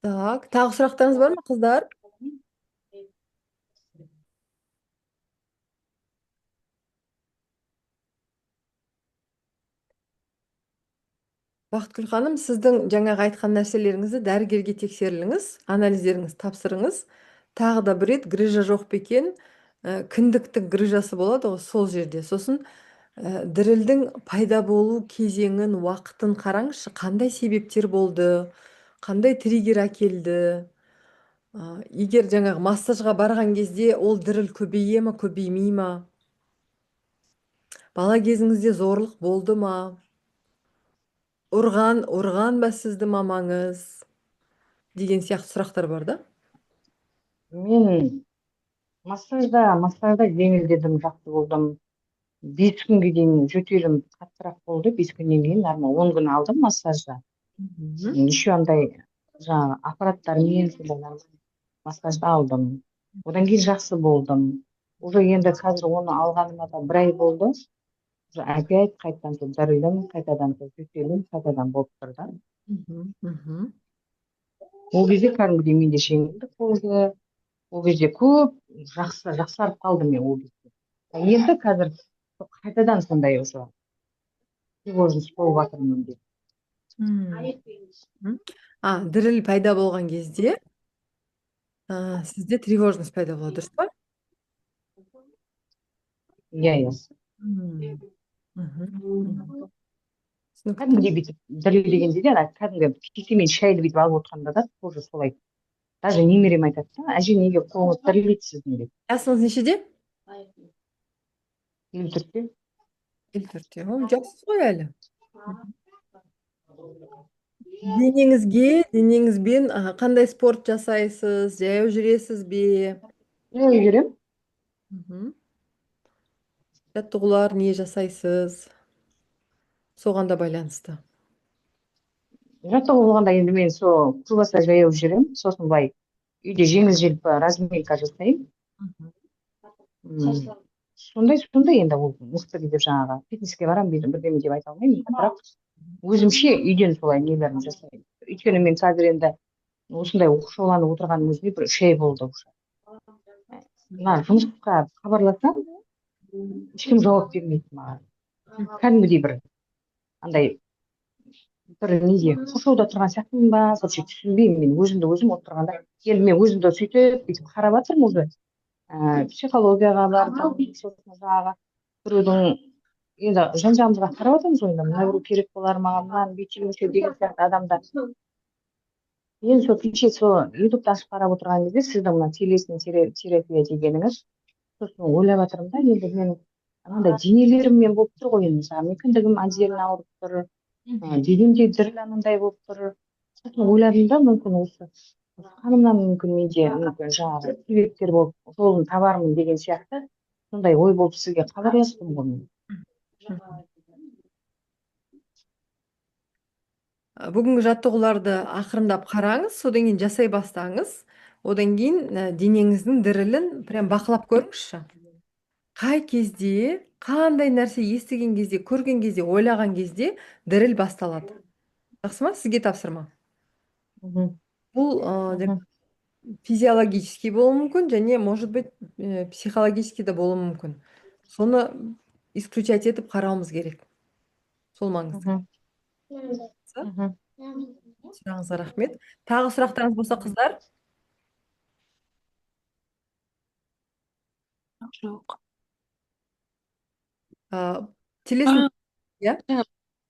Так, тағы сұрақтарыңыз бар ма, қыздар? Бақытгүл ханым, сіздің жаңағы айтқан нәрселеріңізді дәрігерге тексеріліңіз, анализдеріңіз тапсырыңыз. Тағы да бір рет грыжа жоқ па екен? Кіндіктің грыжасы болады ғой сол жерде. Сосын дірілдің пайда болу кезеңін, уақытын қараңызшы, қандай себептер болды, қандай триггер әкелді. Егер жаңағы массажға барған кезде ол діріл көбейе ма, көбеймей ма? Бала кезіңізде зорлық болды ма? Ұрған ба сізді мамаңыз? Деген сияқты сұрақтар бар да. Мен массажда жеңілдедім, жақсы болдым. 5 күнге дейін жөтелім қаттырақ болды. 5 күннен кейін нормал. 10 күн алдым массажда. Еще андай жаңағы аппараттармен сондай нормально массажды алдым. Одан кейін жақсы болдым. Уже енді қазір оны алғаныма да 1 ай болды. Уже опять қайтадан сол дірілім, қайтадан сол жөтелім, қайтадан болып тұр да. Ол кезде кәдімгідей менде жеңілдік болды. Ол кезде көп жақсарып қалдым мен ол кезде. Енді қазір қайтадан сондай уже тревожность болып жатыр менде. Діріл пайда болған кезде сізде тревожность пайда болады, дұрыс па? Иә. Кәдімгідей бүйтіп дірілдегенде де кәдімгі кесемен шайды бүйтіп алып отырғанда да тоже солай. Даже немерем айтады да, әже неге қолыңыз дірілдейді сіздің деп. Жасыңыз нешеде? 54-те. 54-те. Жақсы ғой әлі. Денеңізбен қандай спорт жасайсыз? Жаяу жүресіз бе? Жаяу жүрем. Жаттығулар не жасайсыз? Соған да байланысты. Жаттығу болғанда енді мен сол көбаса жаяу жүрем. Сосын былай үйде жеңіл-желпі разминка жасаймын. Сондай енді ол мықты деп жаңағы фитнеске барамын бірдеме деп айта алмаймын. Бірақ өзімше үйден солай нелерін жасаймын. Өйткені мен қазір енді осындай оқшауланып отырғаным өзіне бір 3 ай болды уже. Жұмысқа хабарласам, ешкім жауап бермейді маған. Кәдімгідей бір андай бір неде қоршауда тұрған сияқтымын ба, вообще түсінбеймін мен өзімді өзім отырғанда. Енді мен өзімді сөйтіп бүйтіп қарап жатырмын уже. Психологияға бардым, сосын жаңағы біреудің енді жан-жағымызға қарап жатырмыз ғой, мына біреу керек болар маған, мынаны бүйтіп деген сияқты адамдар. Енді сол кеше сол ютубты ашып қарап отырған кезде сіздің мына телесный терапия дегеніңіз, сосын ойлап жатырмын да, енді мен анандай денелеріммен болып тұр ғой, енді мысалы мен кіндігім отдельно ауырып тұр, денемде діріл анандай болып тұр. Сосын ойладым да, мүмкін осы ханымнан мүмкін менде мүмкін жаңағы себептер болып жолын табармын деген сияқты сондай ой болып сізге хабарластым ғой мен. Бүгінгі жаттығуларды ақырындап қараңыз, содан кейін жасай бастаңыз. Одан кейін денеңіздің дірілін прям бақылап көріңізші. Қай кезде, қандай нәрсе естіген кезде, көрген кезде, ойлаған кезде діріл басталады. Жақсы ма? Сізге тапсырма. Бұл физиологический болуы мүмкін, және может быть психологический да болуы мүмкін. Соны исключать етіп қарауымыз керек. Сол маңызды. Сұрағыңызға рахмет. Тағы сұрақтарыңыз болса, қыздар? Жоқ. Телесін, иә?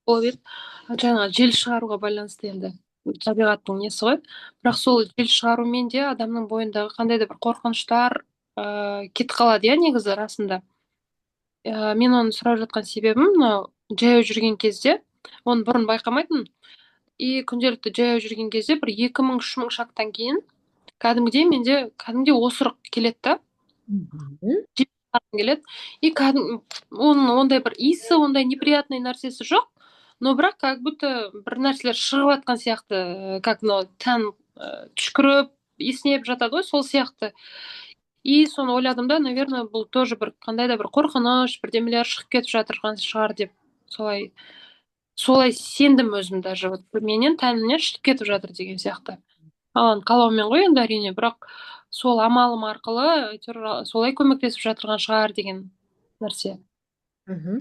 Жаңа жел шығаруға байланысты енді табиғаттың несі ғой. Бірақ сол жел шығарумен де адамның бойындағы қандай да бір қорқыныштар кетіп қалады, иә, негізі расында. Мен оны сұрап жатқан себебім, мынау жаяу жүрген кезде, оны бұрын байқамайтын. И күнделікті жаяу жүрген кезде бір 2000-3000 шақтан кейін кәдімгідей менде осырық келеді да. шығарғым келеді. И оның ондай бір иісі, ондай неприятный нәрсесі жоқ. Но бірақ как будто бір нәрселер шығып жатқан сияқты, как мынау тән түшкіріп есінеп жатады ғой, сол сияқты. И соны ойладым да, наверное, бұл тоже бір қандай да бір қорқыныш, бірдемелер шығып кетіп жатырған шығар деп, солай сендім өзім даже. Вот менен тәнімнен шығып кетіп жатыр деген сияқты. Алан қалаумен ғой енді әрине, бірақ сол амалым арқылы әйтеуір солай көмектесіп жатырған шығар деген нәрсе. Мгм.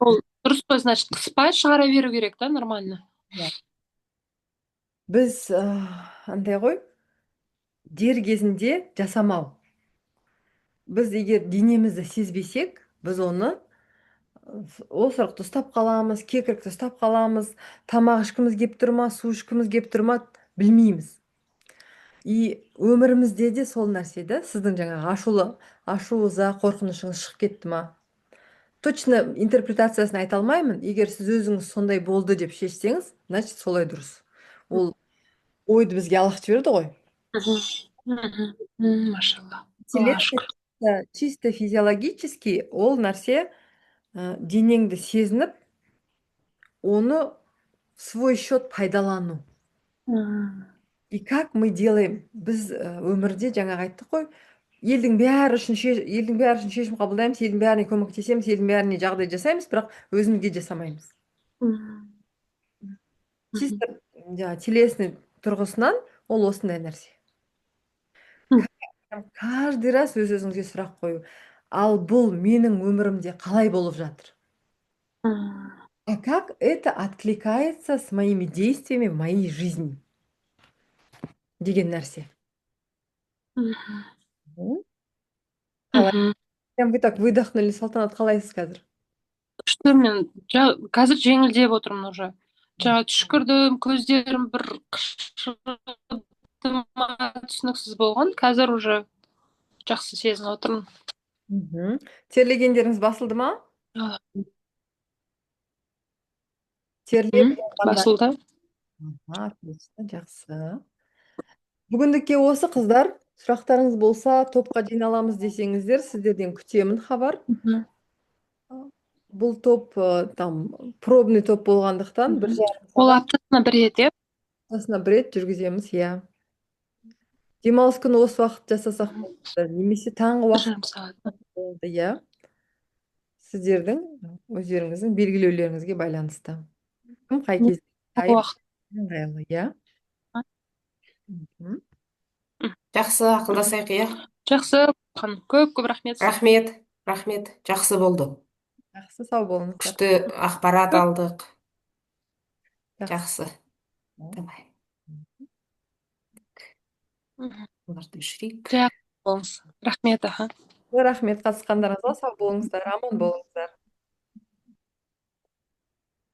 Ол дұрыс қой, значит, қыспай шығара беру керек та, нормально. Біз андай ғой, дер кезінде жасамау. Біз егер денемізді сезбесек, біз оны осырықты ұстап қаламыз, кекірікті ұстап қаламыз, тамақ ішкіміз кеп тұр ма, су ішкіміз кеп тұр ма, білмейміз. И өмірімізде де сол нәрсе да, сіздің жаңағы ашуыңызға, қорқынышыңыз шығып кетті ма? Точно интерпретациясын айта алмаймын. Егер сіз өзіңіз сондай болды деп шешсеңіз, значит солай дұрыс. Ол ойды бізге алып жіберді ғой. Машалла. Чисто физиологически ол нәрсе денеңді сезініп, оны в свой счет пайдалану. И как мы делаем? Біз өмірде жаңағы айттық қой, елдің бәрі үшін шешім қабылдаймыз, елдің бәріне көмектесеміз, елдің бәріне жағдай жасаймыз, бірақ өзімізге жасамаймыз. Чисто телесный тұрғысынан ол осындай нәрсе. Каждый раз өз-өзіңізге сұрақ қою. Ал бұл менің өмірімде қалай болып жатыр? А как это откликается с моими действиями в моей жизни? Деген нәрсе. Прям вы так выдохнули, Салтанат, қалайсыз қазір? Күшті, мен қазір жеңілдеп отырмын уже. Жаңа түшкірдім, көздерім бір қышыды ма, түсініксіз болған. Қазір уже жақсы сезініп отырмын. Терлегендеріңіз басылды ма? Басылды. Отлично, жақсы. Бүгіндікке осы, қыздар. Сұрақтарыңыз болса, топқа жиналамыз десеңіздер, сіздерден күтемін хабар. Бұл топ пробный топ болғандықтан бір жарым Ол сағат. аптасына бір рет, иә? Аптасына бір рет жүргіземіз, иә. Демалыс күні осы уақыт жасасақ болады, немесе таңғы уақыт. Жарым сағат. Иә. Сіздердің өздеріңіздің белгілеулеріңізге байланысты. Кім қай кезде ыңғайлы, иә? Жақсы, ақылдасайық, иә? Жақсы, көп рахмет. Рахмет, жақсы болды. Жақсы, сау болыңыздар. Күшті ақпарат алдық. Жақсы. Давай. Оларды өшірейік. Жақсы болыңыз. Рахмет, Рахмет қатысқандарыңызға, сау болыңыздар, аман болыңыздар.